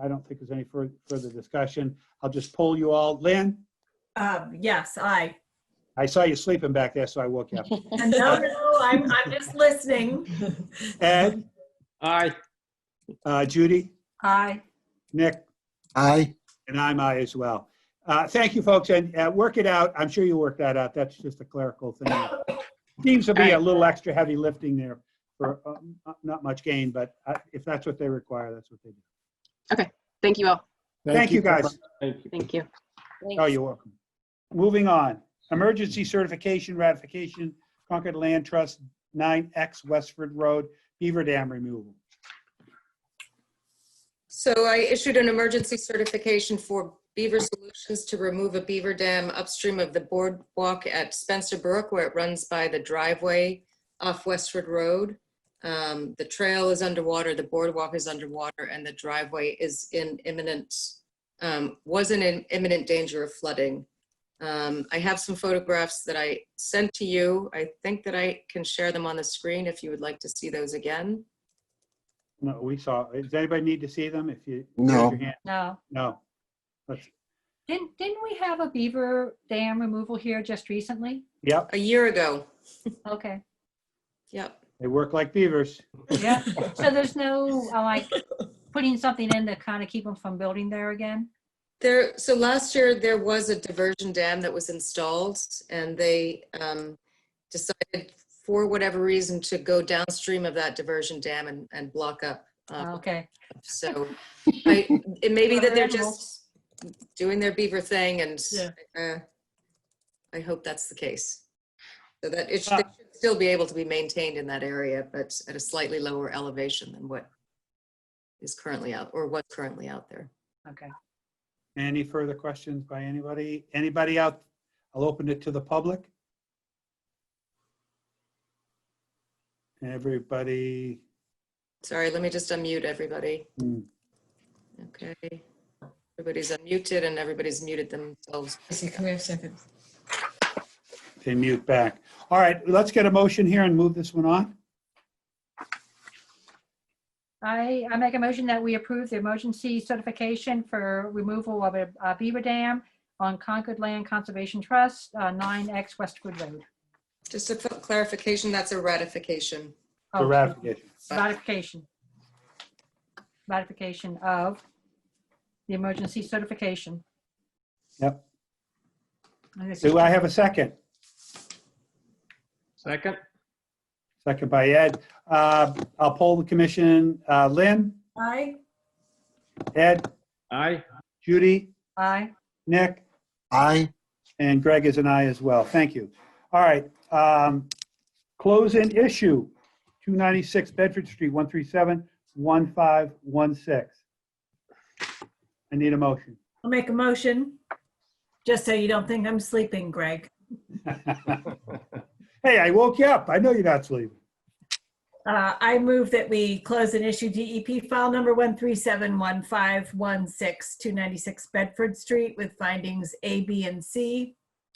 don't think there's any further discussion. I'll just poll you all. Lynn? Yes, aye. I saw you sleeping back there, so I woke you up. No, I'm just listening. Ed? Aye. Judy? Aye. Nick? Aye. And I'm aye as well. Thank you, folks, and work it out. I'm sure you work that out. That's just a clerical thing. Seems to be a little extra heavy lifting there for not much gain, but if that's what they require, that's what they do. Okay. Thank you all. Thank you, guys. Thank you. Thank you. Oh, you're welcome. Moving on. Emergency certification ratification, Concord Land Trust, 9X Westford Road, beaver dam removal. So I issued an emergency certification for Beaver Solutions to remove a beaver dam upstream of the boardwalk at Spencer Brook, where it runs by the driveway off Westford Road. The trail is underwater, the boardwalk is underwater, and the driveway is was in imminent danger of flooding. I have some photographs that I sent to you. I think that I can share them on the screen if you would like to see those again. No, we saw. Does anybody need to see them? If you No. raise your hand? No. No. Didn't we have a beaver dam removal here just recently? Yep, A year ago. Okay, Yep. they work like beavers. yeah. So there's no, like, putting something in to kind of keep them from building there again? So last year there was a diversion dam that was installed, and they decided for whatever reason to go downstream of that diversion dam and block up. Okay, So it may be that they're Other just doing their beaver thing, and Yeah. I hope that's the case. So that they should still be able to be maintained in that area, but at a slightly lower elevation than what is currently out or what's currently out there. okay. Any further questions by anybody? Anybody out? I'll open it to the public. Everybody. Sorry, let me just unmute everybody. Hmm. Okay. Everybody's unmuted and everybody's muted themselves. Come here a second. They mute back. All right, let's get a motion here and move this one on. I make a motion that we approve the emergency certification for removal of a beaver dam on Concord Land Conservation Trust, 9X Westwood Road. Just a clarification, that's a ratification. For ratification. Ratification. Ratification of the emergency certification. Yep. And this is- Do I have a second? Second? Second by Ed. I'll poll the commission. Lynn, Aye. Ed, Aye. Judy, Aye. Nick, Aye. and Greg is an aye as well. Thank you. All right. Close and issue 296 Bedford Street, 137-1516. I need a motion. I'll make a motion, just so you don't think I'm sleeping, Greg. Hey, I woke you up. I know you're not sleeping. I move that we close and issue DEP file number 1371516, 296 Bedford Street with findings A, B, and C,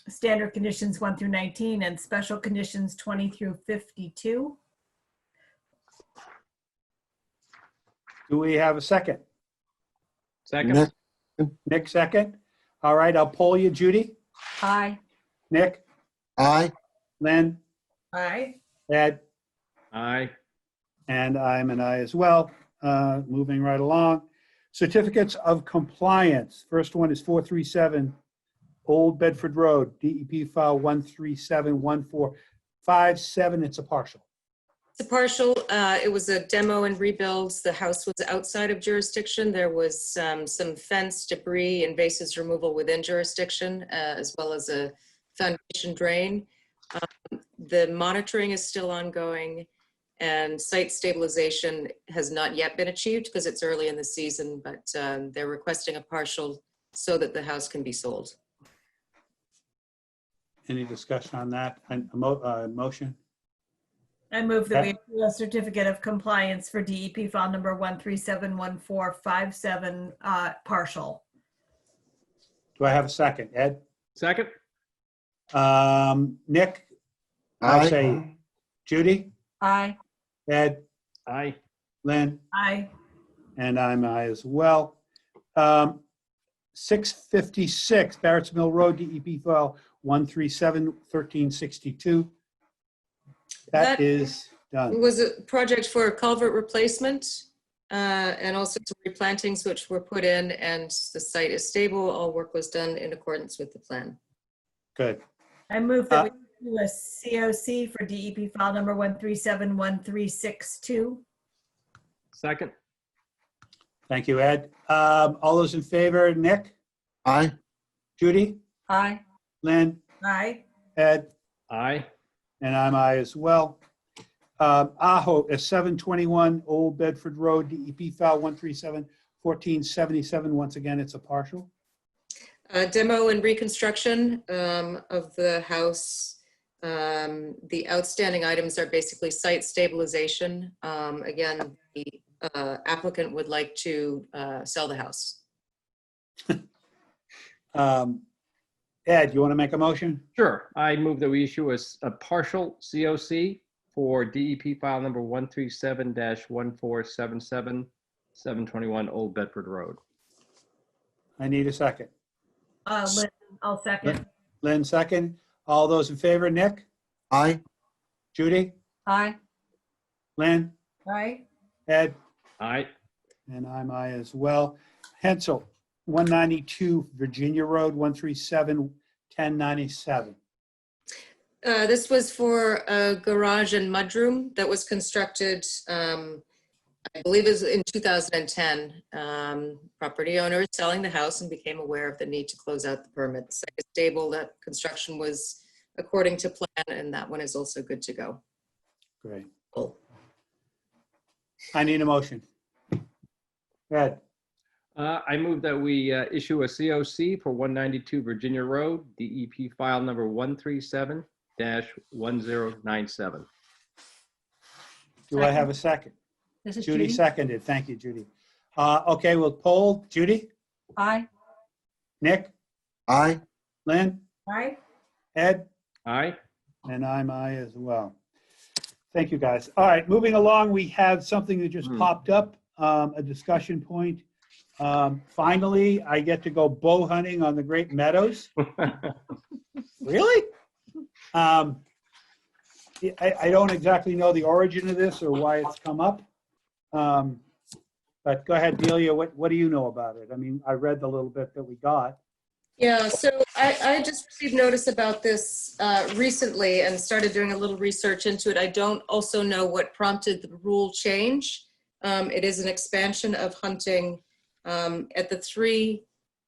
standard conditions 1 through 19, and special conditions 20 through 52. Do we have a second? Second? Nick? Nick, second. All right, I'll poll you. Judy, Aye. Nick, Aye. Lynn, Aye. Ed, Aye. and I'm an aye as well. Moving right along. Certificates of compliance. First one is 437 Old Bedford Road, DEP file 1371457. It's a partial. It's a partial, it was a demo and rebuilds. The house was outside of jurisdiction. There was some fence, debris, and basis removal within jurisdiction, as well as a foundation drain. The monitoring is still ongoing, and site stabilization has not yet been achieved because it's early in the season, but they're requesting a partial so that the house can be sold. Any discussion on that? Motion? I move that we issue a certificate of compliance for DEP file number 1371457, partial. Do I have a second? Ed? Second? Nick? I'll Aye. say Judy, Aye. Ed, Aye. Lynn, Aye. and I'm aye as well. 656 Barrett's Mill Road, DEP file 1371362. That is It done. was a project for a culvert replacement and also some replantings which were put in, and the site is stable. All work was done in accordance with the plan. I Good. move that we do a COC for DEP file number 1371362. Second? Thank you, Ed. All those in favor, Nick, Aye. Judy, Aye. Lynn, Aye. Ed, Aye. and I'm aye as well. Aho is 721 Old Bedford Road, DEP file 1371477. Once again, it's a partial. Demo and reconstruction of the house. The outstanding items are basically site stabilization. Again, the applicant would like to sell the house. Ed, you want to make a motion? Sure. I move that we issue a partial COC for DEP file number 137-1477, 721 Old Bedford Road. I need a second. Lynn, I'll second. Lynn, second. All those in favor, Nick? Aye. Judy? Aye. Lynn? Aye. Ed? Aye. And I'm aye as well. Hensel, 192 Virginia Road, 137, 1097. This was for a garage and mudroom that was constructed, I believe it was in 2010. Property owner is selling the house and became aware of the need to close out the permit. The site is stable, that construction was according to plan, and that one is also good to go. Great. Cool. I need a motion. Ed, I move that we issue a COC for 192 Virginia Road, DEP file number 137-1097. do I have a second? This is Judy Judy. seconded. Thank you, Judy. Okay, we'll poll. Judy? Aye. Nick? Aye. Lynn? Aye. Ed? Aye. And I'm aye as well. Thank you, guys. All right, moving along, we have something that just popped up, a discussion point. Finally, I get to go bow hunting on the Great Meadows. Really? I don't exactly know the origin of this or why it's come up. But go ahead, Delia, what do you know about it? I mean, I read the little bit that we got. Yeah, so I just received notice about this recently and started doing a little research into it. I don't also know what prompted the rule change. It is an expansion of hunting at the 3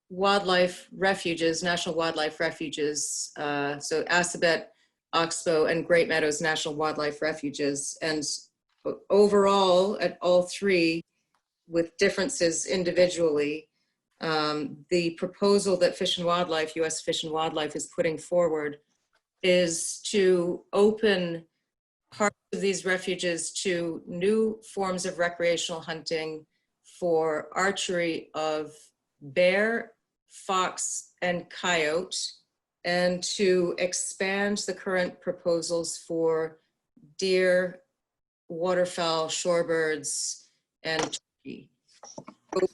wildlife refuges, national wildlife refuges. So Assabet, Oxbow, and Great Meadows National Wildlife Refuges. And overall, at all 3, with differences individually, the proposal that Fish and Wildlife, U.S. Fish and Wildlife is putting forward is to open parts of these refuges to new forms of recreational hunting for archery of bear, fox, and coyote, and to expand the current proposals for deer, waterfowl, shorebirds, and turkey.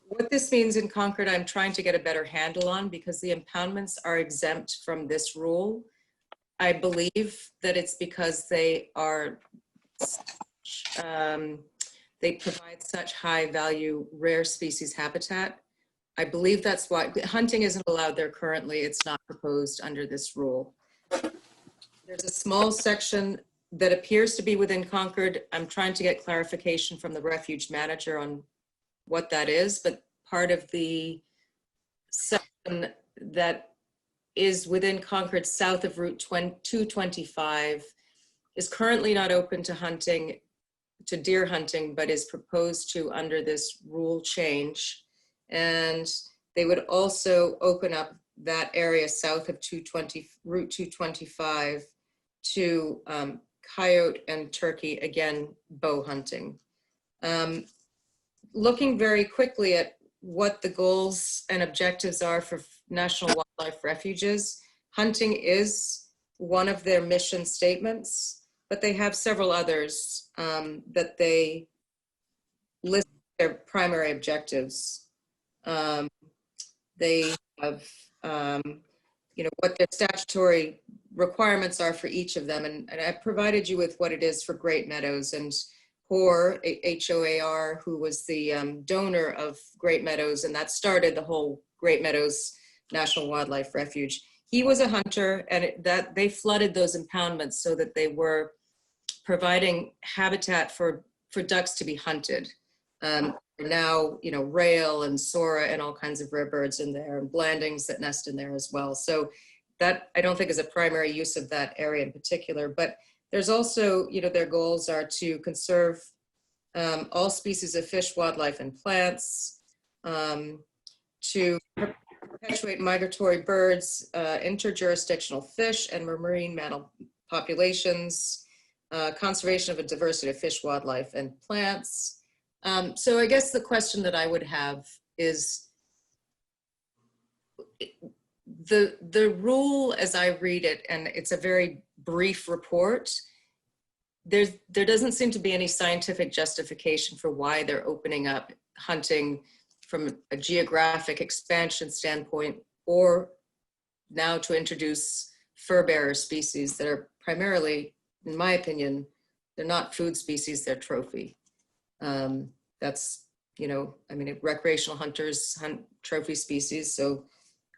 What this means in Concord, I'm trying to get a better handle on because the impoundments are exempt from this rule. I believe that it's because they are, they provide such high value rare species habitat. I believe that's why hunting isn't allowed there currently. It's not proposed under this rule. There's a small section that appears to be within Concord. I'm trying to get clarification from the refuge manager on what that is, but part of the section that is within Concord south of Route 225 is currently not open to hunting, to deer hunting, but is proposed to under this rule change. And they would also open up that area south of Route 225 to coyote and turkey, again, bow hunting. Looking very quickly at what the goals and objectives are for National Wildlife Refuges, hunting is one of their mission statements, but they have several others that they list their primary objectives. They have, what their statutory requirements are for each of them. And I provided you with what it is for Great Meadows, and HOAR, H-O-A-R, who was the donor of Great Meadows, and that started the whole Great Meadows National Wildlife Refuge. He was a hunter, and that they flooded those impoundments so that they were providing habitat for ducks to be hunted. Now, rail and sora and all kinds of rare birds in there, and blandings that nest in there as well. So that I don't think is a primary use of that area in particular, but there's also, their goals are to conserve all species of fish, wildlife, and plants, to perpetuate migratory birds, interjurisdictional fish, and marine mammal populations, conservation of a diversity of fish, wildlife, and plants. So I guess the question that I would have is, the rule as I read it, and it's a very brief report, there doesn't seem to be any scientific justification for why they're opening up hunting from a geographic expansion standpoint or now to introduce fur bearer species that are primarily, in my opinion, they're not food species, they're trophy. That's, you know, I mean, recreational hunters hunt trophy species, so,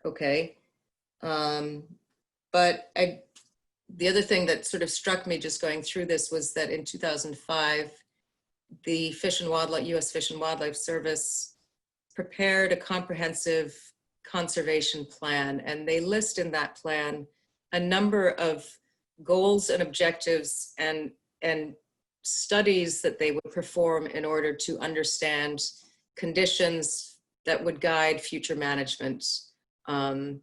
okay. But the other thing that sort of struck me just going through this was that in 2005, the U.S. Fish and Wildlife Service prepared a comprehensive conservation plan, and they list in that plan a number of goals and objectives and studies that they would perform in order to understand conditions that would guide future management. And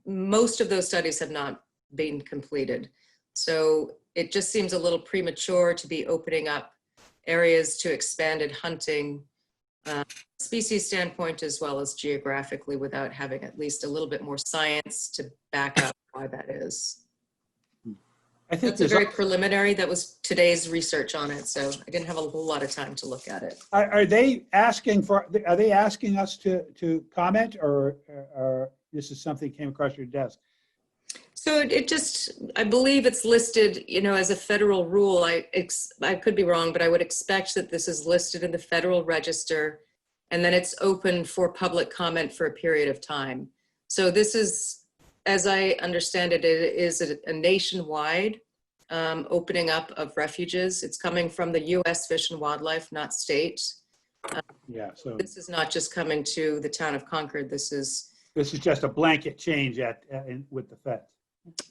most of those studies have not been completed. So it just seems a little premature to be opening up areas to expanded hunting, species standpoint as well as geographically, without having at least a little bit more science to back up why that is. I think That's a very preliminary, that was today's research on it, so I didn't have a whole lot of time to look at it. Are they asking us to comment, or this is something that came across your desk? So it just, I believe it's listed, you know, as a federal rule. I could be wrong, but I would expect that this is listed in the Federal Register, and then it's open for public comment for a period of time. So this is, as I understand it, it is a nationwide opening up of refuges. It's coming from the U.S. Fish and Wildlife, not state. Yeah, so This is not just coming to the town of Concord. This is just a blanket change with the feds.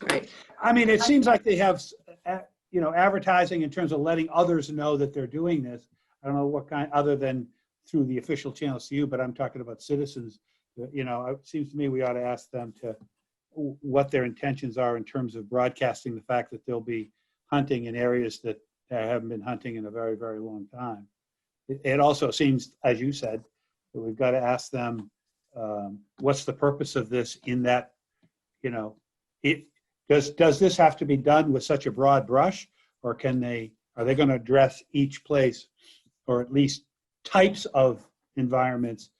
right. I mean, it seems like they have, you know, advertising in terms of letting others know that they're doing this. I don't know what kind, other than through the official channels to you, but I'm talking about citizens. You know, it seems to me we ought to ask them what their intentions are in terms of broadcasting the fact that they'll be hunting in areas that haven't been hunting in a very, very long time. It also seems, as you said, that we've got to ask them, what's the purpose of this in that, you know, does this have to be done with such a broad brush, or are they going to address each place, or at least types of environments,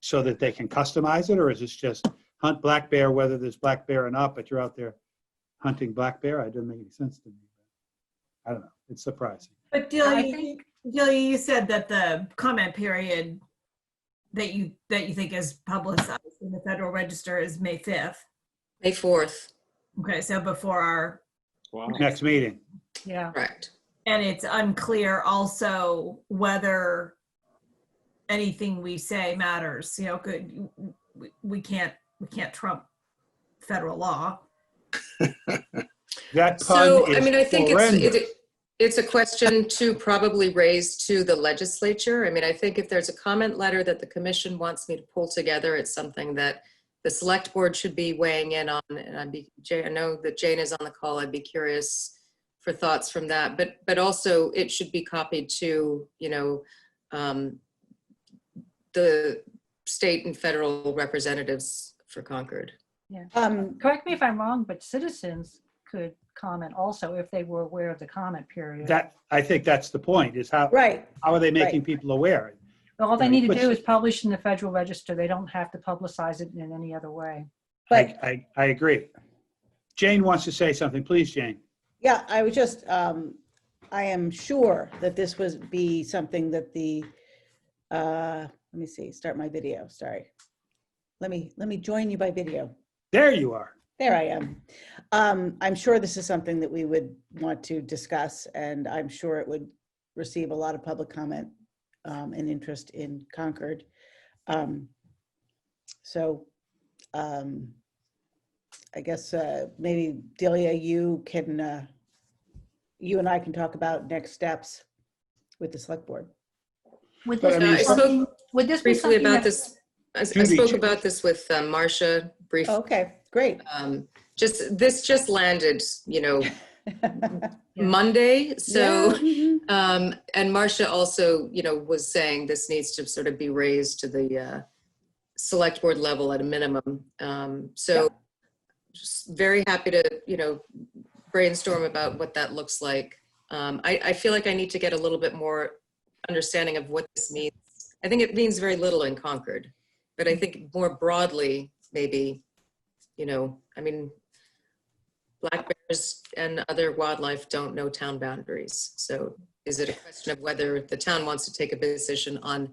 so that they can customize it? Or is this just hunt black bear, whether there's black bear or not, but you're out there hunting black bear? It doesn't make any sense to me. I don't know. It's surprising. But Delia, you said that the comment period that you think is publicized in the Federal Register is May 5th. May 4th. Okay, so before our Next meeting. Yeah. Correct. And it's unclear also whether anything we say matters. You know, we can't trump federal law. That pun So, is I mean, I think horrendous. it's a question to probably raise to the legislature. I mean, I think if there's a comment letter that the commission wants me to pull together, it's something that the select board should be weighing in on. And I know that Jane is on the call. I'd be curious for thoughts from that. But also it should be copied to, you know, the state and federal representatives for Concord. Yeah. Correct me if I'm wrong, but citizens could comment also if they were aware of the comment period. I think that's the point, is how are they making people aware? All they need to do is publish in the Federal Register. They don't have to publicize it in any other way. But I agree. Jane wants to say something. Please, Jane. yeah, I was just, I am sure that this would be something that the, let me see, start my video, sorry. Let me join you by video. There you are. There I am. I'm sure this is something that we would want to discuss, and I'm sure it would receive a lot of public comment and interest in Concord. So I guess maybe Delia, you and I can talk about next steps with the select board. Would But, this, I mean, be, would this be Briefly something about that- this, I spoke about this with Marcia briefly. Okay, great. This just landed, you know, Monday. So, Yeah. and Marcia also, you know, was saying this needs to sort of be raised to the select board level at a minimum. So just very happy to, you know, brainstorm about what that looks like. I feel like I need to get a little bit more understanding of what this means. I think it means very little in Concord, but I think more broadly, maybe you know, I mean, black bears and other wildlife don't know town boundaries. So is it a question of whether the town wants to take a position on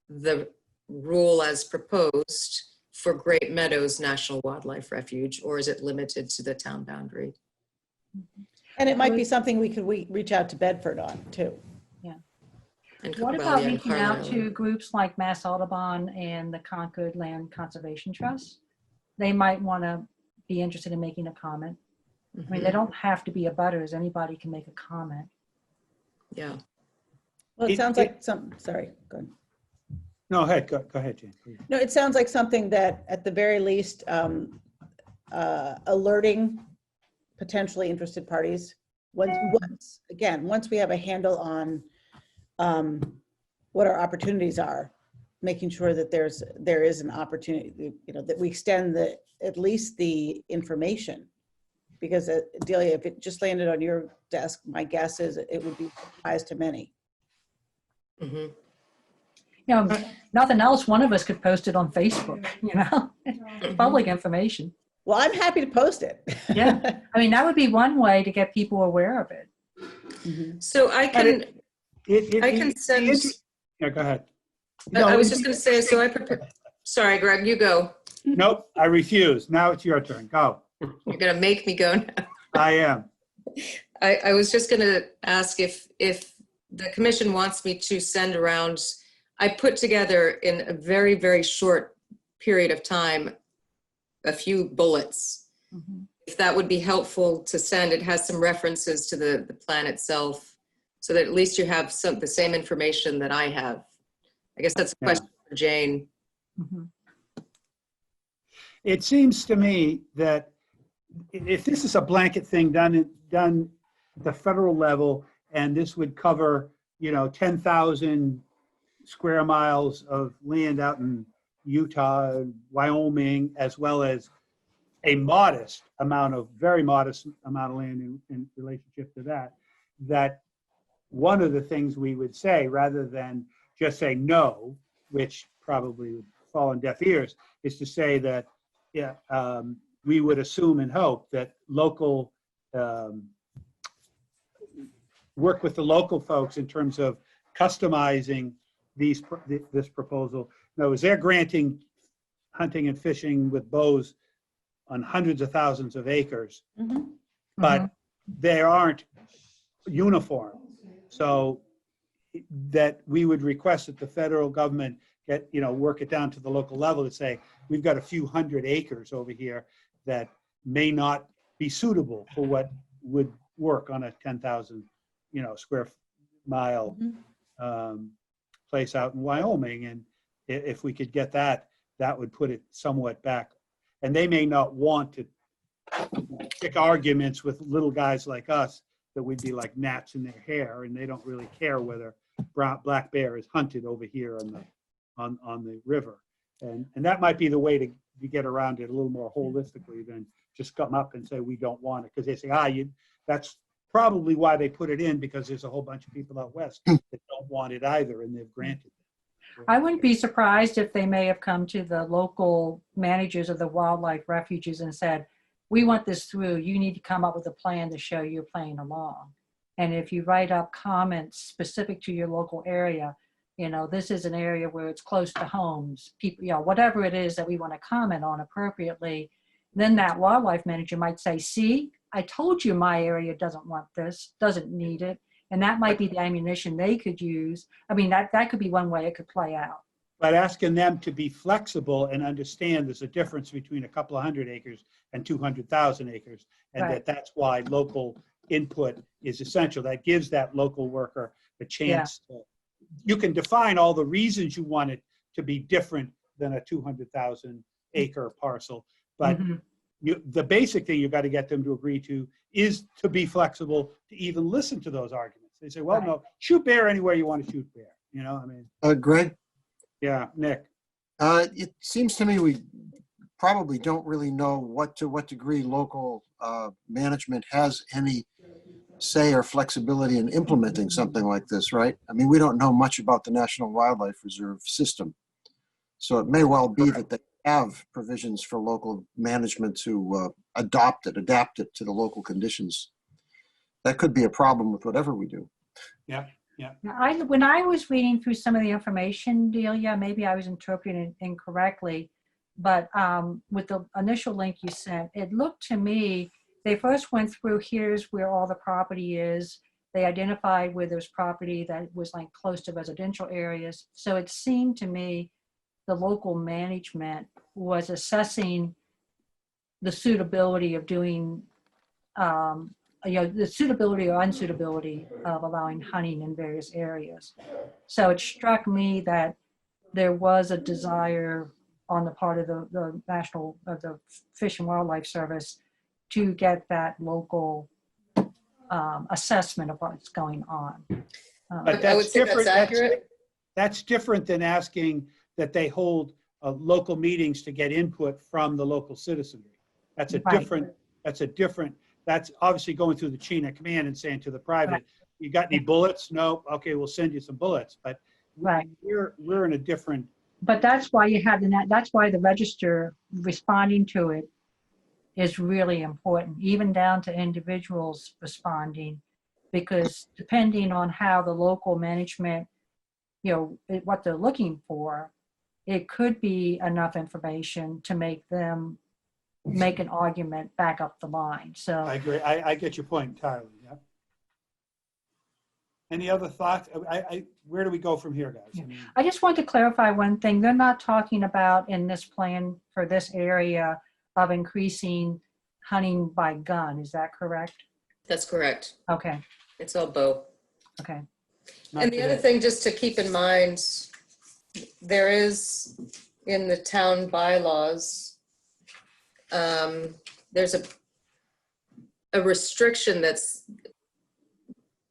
the rule as proposed for Great Meadows National Wildlife Refuge, or is it limited to the town boundary? And it might be something we could reach out to Bedford on too. And What well, about yeah, reaching out Carlisle. to groups like Mass Audubon and the Concord Land Conservation Trust? They might want to be interested in making a comment. I mean, they don't have to be abutters. Anybody can make a comment. Yeah. Well, it sounds like sorry, go ahead. No, go ahead, Jane. Please. No, it sounds like something that at the very least, alerting potentially interested parties. Once we have a handle on what our opportunities are, making sure that there is an opportunity, you know, that we extend at least the information. Because Delia, if it just landed on your desk, my guess is it would be a surprise to many. Mm-hmm. You know, nothing else, one of us could post it on Facebook, you know, public information. Well, I'm happy to post it. Yeah, I mean, that would be one way to get people aware of it. So I can, I can send. Yeah, go ahead. I was just going to say, so I prepared. Sorry, Greg, you go. Nope, I refuse. Now it's your turn. Go. You're going to make me go now. I am. I was just going to ask if the commission wants me to send around. I put together in a very, very short period of time a few bullets. If that would be helpful to send, it has some references to the plan itself, so that at least you have the same information that I have. I guess that's a question for Jane. It seems to me that if this is a blanket thing done at the federal level, and this would cover, you know, 10,000 square miles of land out in Utah, Wyoming, as well as a very modest amount of land in relationship to that one of the things we would say, rather than just say no, which probably would fall on deaf ears, is to say that we would assume and hope that local work with the local folks in terms of customizing this proposal. In other words, they're granting hunting and fishing with bows on hundreds of thousands of acres, but they aren't uniform. So that we would request that the federal government work it down to the local level to say, we've got a few hundred acres over here that may not be suitable for what would work on a 10,000, square mile place out in Wyoming. And if we could get that would put it somewhat back. And they may not want to pick arguments with little guys like us that we'd be like gnats in their hair, and they don't really care whether black bear is hunted over here on the river. And that might be the way to get around it a little more holistically than just come up and say we don't want it, because they say, that's probably why they put it in, because there's a whole bunch of people out west that don't want it either, and they've granted it. I wouldn't be surprised if they may have come to the local managers of the wildlife refuges and said, we want this through, you need to come up with a plan to show you're playing along. And if you write up comments specific to your local area, this is an area where it's close to homes, people, whatever it is that we want to comment on appropriately, then that wildlife manager might say, see, I told you my area doesn't want this, doesn't need it. And that might be the ammunition they could use. I mean, that could be one way it could play out. But asking them to be flexible and understand there's a difference between a couple of hundred acres and 200,000 acres. And Right. that's why local input is essential. That gives that local worker the chance to, you can define all the reasons you want it to be different than a 200,000 acre parcel. But the basic thing you've got to get them to agree to is to be flexible, to even listen to those arguments. They say, well, no, shoot bear anywhere you want to shoot bear. Greg? Yeah, Nick. It seems to me we probably don't really know to what degree local management has any say or flexibility in implementing something like this, right? I mean, we don't know much about the National Wildlife Reserve system. So it may well be that they have provisions for local management to adapt it to the local conditions. That could be a problem with whatever we do. Yeah. Now, when I was reading through some of the information, Delia, maybe I was interpreting it incorrectly, but with the initial link you sent, it looked to me, they first went through, here's where all the property is. They identified where there's property that was like close to residential areas. So it seemed to me the local management was assessing the suitability of doing the suitability or unsuitability of allowing hunting in various areas. So it struck me that there was a desire on the part of the Fish and Wildlife Service to get that local assessment of what's going on. But I would that's say that's different. accurate. That's different than asking that they hold local meetings to get input from the local citizenry. That's a different, that's obviously going through the chain of command and saying to the private, Right. You got any bullets? No. Okay, we'll send you some bullets. But Right. we're in a different. But that's why you have that's why the register responding to it is really important, even down to individuals responding, because depending on how the local management, what they're looking for, it could be enough information to make them make an argument back up the line. So I agree. I get your point entirely. Yeah. Any other thoughts? Where do we go from here, guys? I just want to clarify one thing. They're not talking about in this plan for this area of increasing hunting by gun. Is that correct? That's correct. Okay. It's all bow. Okay. And the other thing, just to keep in mind, there is in the town bylaws, there's a restriction that's,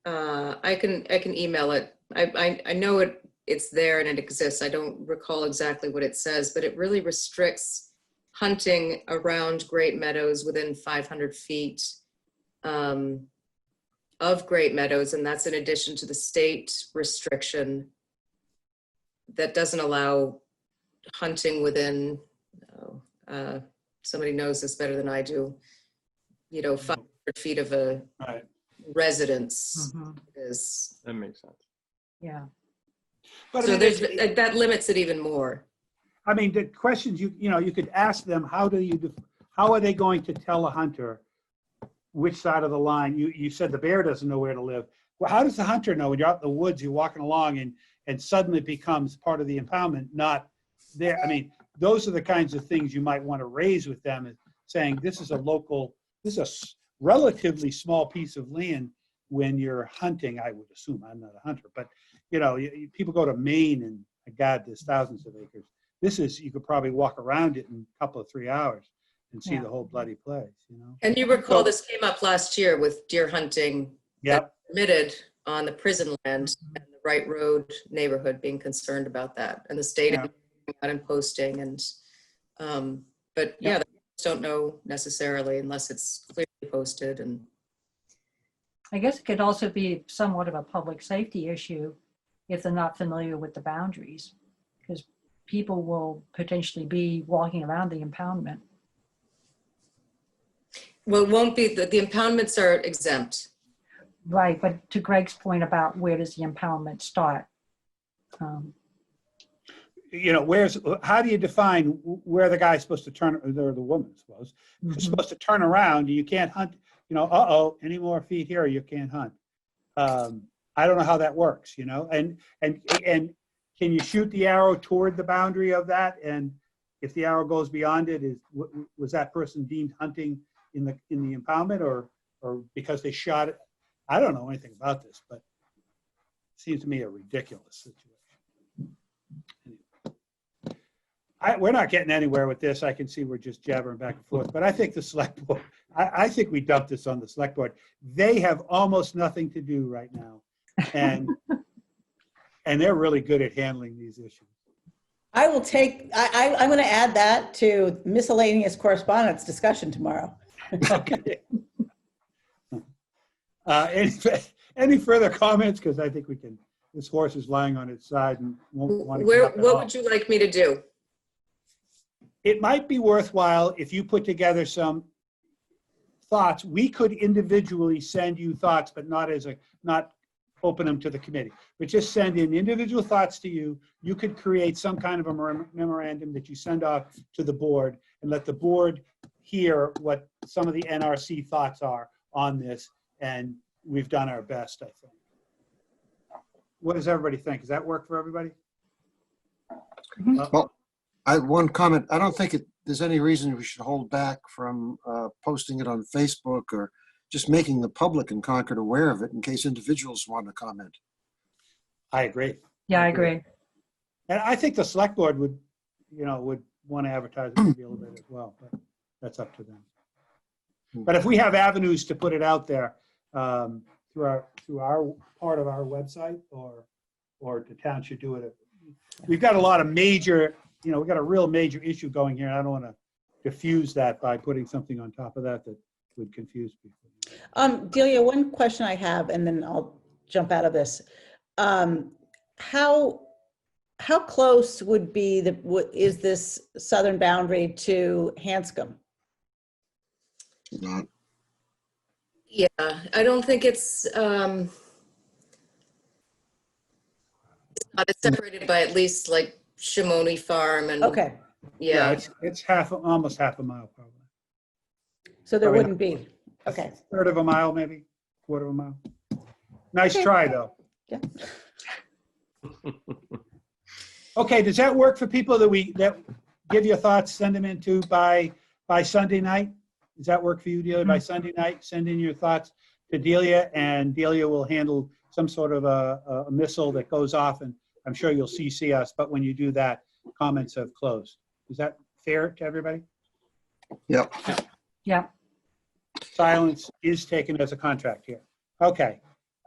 I can email it. I know it's there and it exists. I don't recall exactly what it says, but it really restricts hunting around Great Meadows within 500 feet of Great Meadows, and that's in addition to the state restriction that doesn't allow hunting within, somebody knows this better than I do, 500 feet of a residence is. That makes sense. Yeah. But So that limits it even more. I mean, the questions you could ask them, how are they going to tell a hunter which side of the line? You said the bear doesn't know where to live. Well, how does the hunter know when you're out in the woods, you're walking along and suddenly it becomes part of the impoundment, not there? I mean, those are the kinds of things you might want to raise with them, saying this is a relatively small piece of land when you're hunting. I would assume, I'm not a hunter, but people go to Maine and God, there's thousands of acres. You could probably walk around it in a couple of 3 hours and see the whole bloody place, And you recall this came up last year with deer hunting. Yep. Permitted on the prison land and the Wright Road neighborhood being concerned about that, and the state out and posting but they don't know necessarily unless it's clearly posted. And I guess it could also be somewhat of a public safety issue if they're not familiar with the boundaries, because people will potentially be walking around the impoundment. Well, it won't be, the impoundments are exempt. Right, but to Greg's point about where does the impoundment start? How do you define where the guy's supposed to turn, or the woman, I suppose, is supposed to turn around? You can't hunt, any more feet here, you can't hunt. I don't know how that works, and can you shoot the arrow toward the boundary of that? And if the arrow goes beyond it, was that person deemed hunting in the impoundment, or because they shot it? I don't know anything about this, but it seems to me a ridiculous situation. We're not getting anywhere with this. I can see we're just jabbering back and forth, but I think the select board, I think we dumped this on the select board. They have almost nothing to do right now. And they're really good at handling these issues. I'm going to add that to miscellaneous correspondence discussion tomorrow. Okay. Any further comments? Because I think this horse is lying on its side and won't want to. What would you like me to do? it might be worthwhile if you put together some thoughts. We could individually send you thoughts, but not open them to the committee. But just send in individual thoughts to you. You could create some kind of a memorandum that you send off to the board and let the board hear what some of the NRC thoughts are on this. And we've done our best, I think. What does everybody think? Does that work for everybody? Well, I have one comment. I don't think there's any reason we should hold back from posting it on Facebook or just making the public in Concord aware of it in case individuals want to comment. I agree. Yeah, I agree. And I think the select board would want to advertise it maybe a little bit as well, but that's up to them. But if we have avenues to put it out there through our part of our website, or the town should do it. We've got a lot of major, we've got a real major issue going here. And I don't want to diffuse that by putting something on top of that would confuse people. Delia, one question I have, and then I'll jump out of this. How close is this southern boundary to Hanscom? Not. Yeah, I don't think it's not. It's separated by at least like Shimoni Farm and. Okay, Yeah. It's almost half a mile probably. so there Probably wouldn't be. Okay. A third of a mile, maybe quarter of a mile. Nice Okay. try though. Yeah. Okay, does that work for people that give your thoughts, send them into by Sunday night? Does that work for you, Delia? By Sunday night, send in your thoughts to Delia, and Delia will handle some sort of a missile that goes off, and I'm sure you'll CC us, but when you do that, comments have closed. Is that fair to everybody? Yep. Yeah. Silence is taken as a contract here. Okay.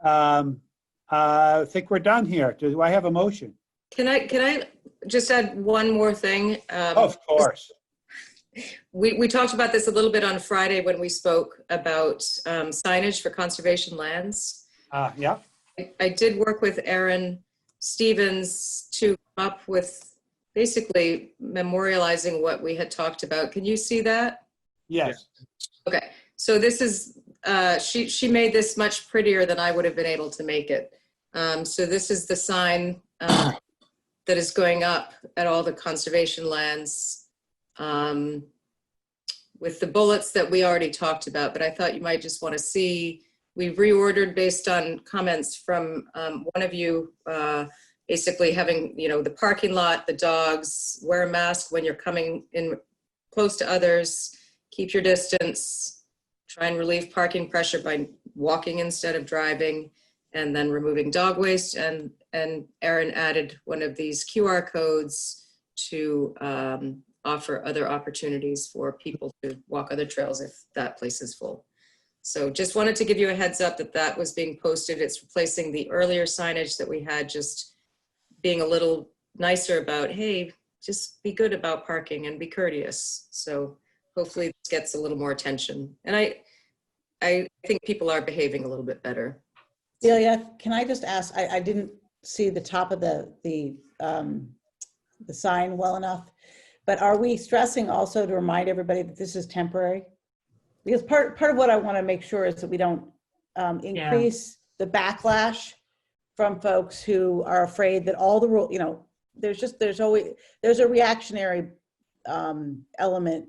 I think we're done here. Do I have a motion? Can I just add one more thing? Of course. We talked about this a little bit on Friday when we spoke about signage for conservation lands. Yeah. I did work with Aaron Stevens to come up with basically memorializing what we had talked about. Can you see that? Yes. Okay, so this is, she made this much prettier than I would have been able to make it. So this is the sign that is going up at all the conservation lands with the bullets that we already talked about, but I thought you might just want to see. We've reordered based on comments from one of you, basically having, the parking lot, the dogs, wear a mask when you're coming in close to others, keep your distance, try and relieve parking pressure by walking instead of driving, and then removing dog waste. And Aaron added one of these QR codes to offer other opportunities for people to walk other trails if that place is full. So just wanted to give you a heads up that was being posted. It's replacing the earlier signage that we had, just being a little nicer about, hey, just be good about parking and be courteous. So hopefully this gets a little more attention. And I think people are behaving a little bit better. Delia, can I just ask, I didn't see the top of the sign well enough, but are we stressing also to remind everybody that this is temporary? Because part of what I want to make sure is that we don't increase the backlash from folks who are afraid that all the rules, there's a reactionary element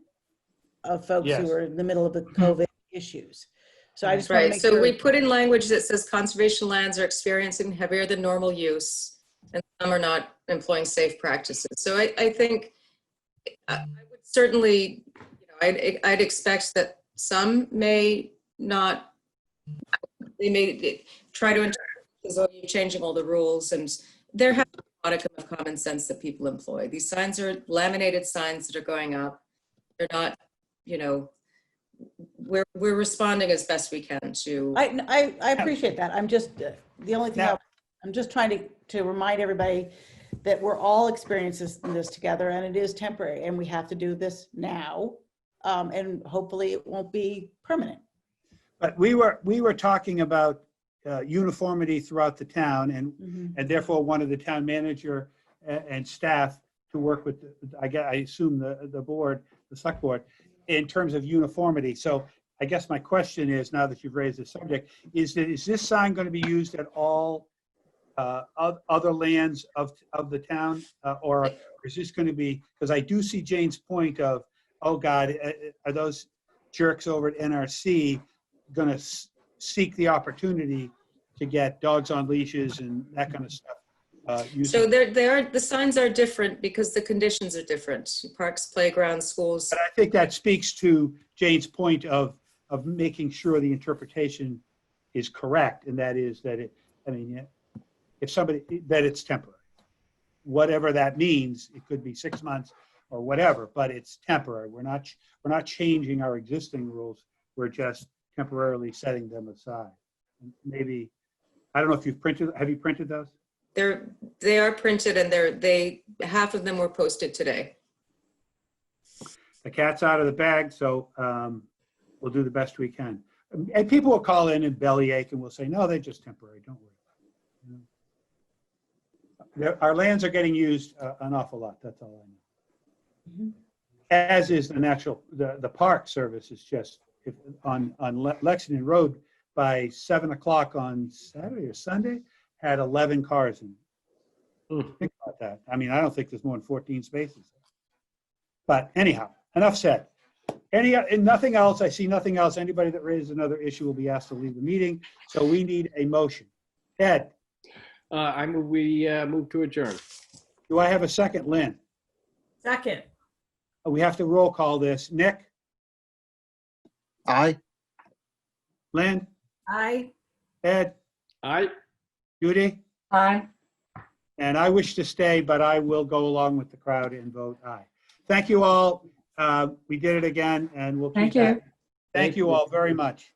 of folks who are in the middle of the COVID issues. So I just want to make sure. So we put in language that says conservation lands are experiencing heavier than normal use, and some are not employing safe practices. So I think I would certainly, I'd expect that some may not, they may try to interpret as though you're changing all the rules, and there has to be a modicum of common sense that people employ. These signs are laminated signs that are going up. They're not, we're responding as best we can to. I appreciate that. I'm just, the only thing I'm just trying to remind everybody that we're all experiencing this together, and it is temporary, and we have to do this now. And hopefully it won't be permanent. But we were talking about uniformity throughout the town, and therefore wanted the town manager and staff to work with, I assume the board, the select board, in terms of uniformity. So I guess my question is, now that you've raised the subject, is this sign going to be used at all other lands of the town? Or is this going to be, because I do see Jane's point of, oh God, are those jerks over at NRC going to seek the opportunity to get dogs on leashes and that kind of stuff? So the signs are different because the conditions are different. Parks, playgrounds, schools. But I think that speaks to Jane's point of making sure the interpretation is correct, and that is that if somebody, that it's temporary. Whatever that means, it could be 6 months or whatever, but it's temporary. We're not changing our existing rules. We're just temporarily setting them aside. Maybe, I don't know if have you printed those? They are printed, and half of them were posted today. The cat's out of the bag, so we'll do the best we can. And people will call in and bellyache, and we'll say, no, they're just temporary, don't worry. Our lands are getting used an awful lot, that's all I know. As is the park service is just, on Lexington Road by 7 o'clock on Saturday or Sunday, had 11 cars in it. Think about that. I mean, I don't think there's more than 14 spaces. But anyhow, enough said. Nothing else. I see nothing else. Anybody that raises another issue will be asked to leave the meeting. So we need a motion. Ed? I move we move to adjourn. Do I have a second, Lynn? Second. We have to roll call this. Nick? Aye. Lynn? Aye. Ed? Aye. Judy? Aye. And I wish to stay, but I will go along with the crowd and vote aye. Thank you all. We did it again, and we'll keep Thank you. that. Thank you all very much.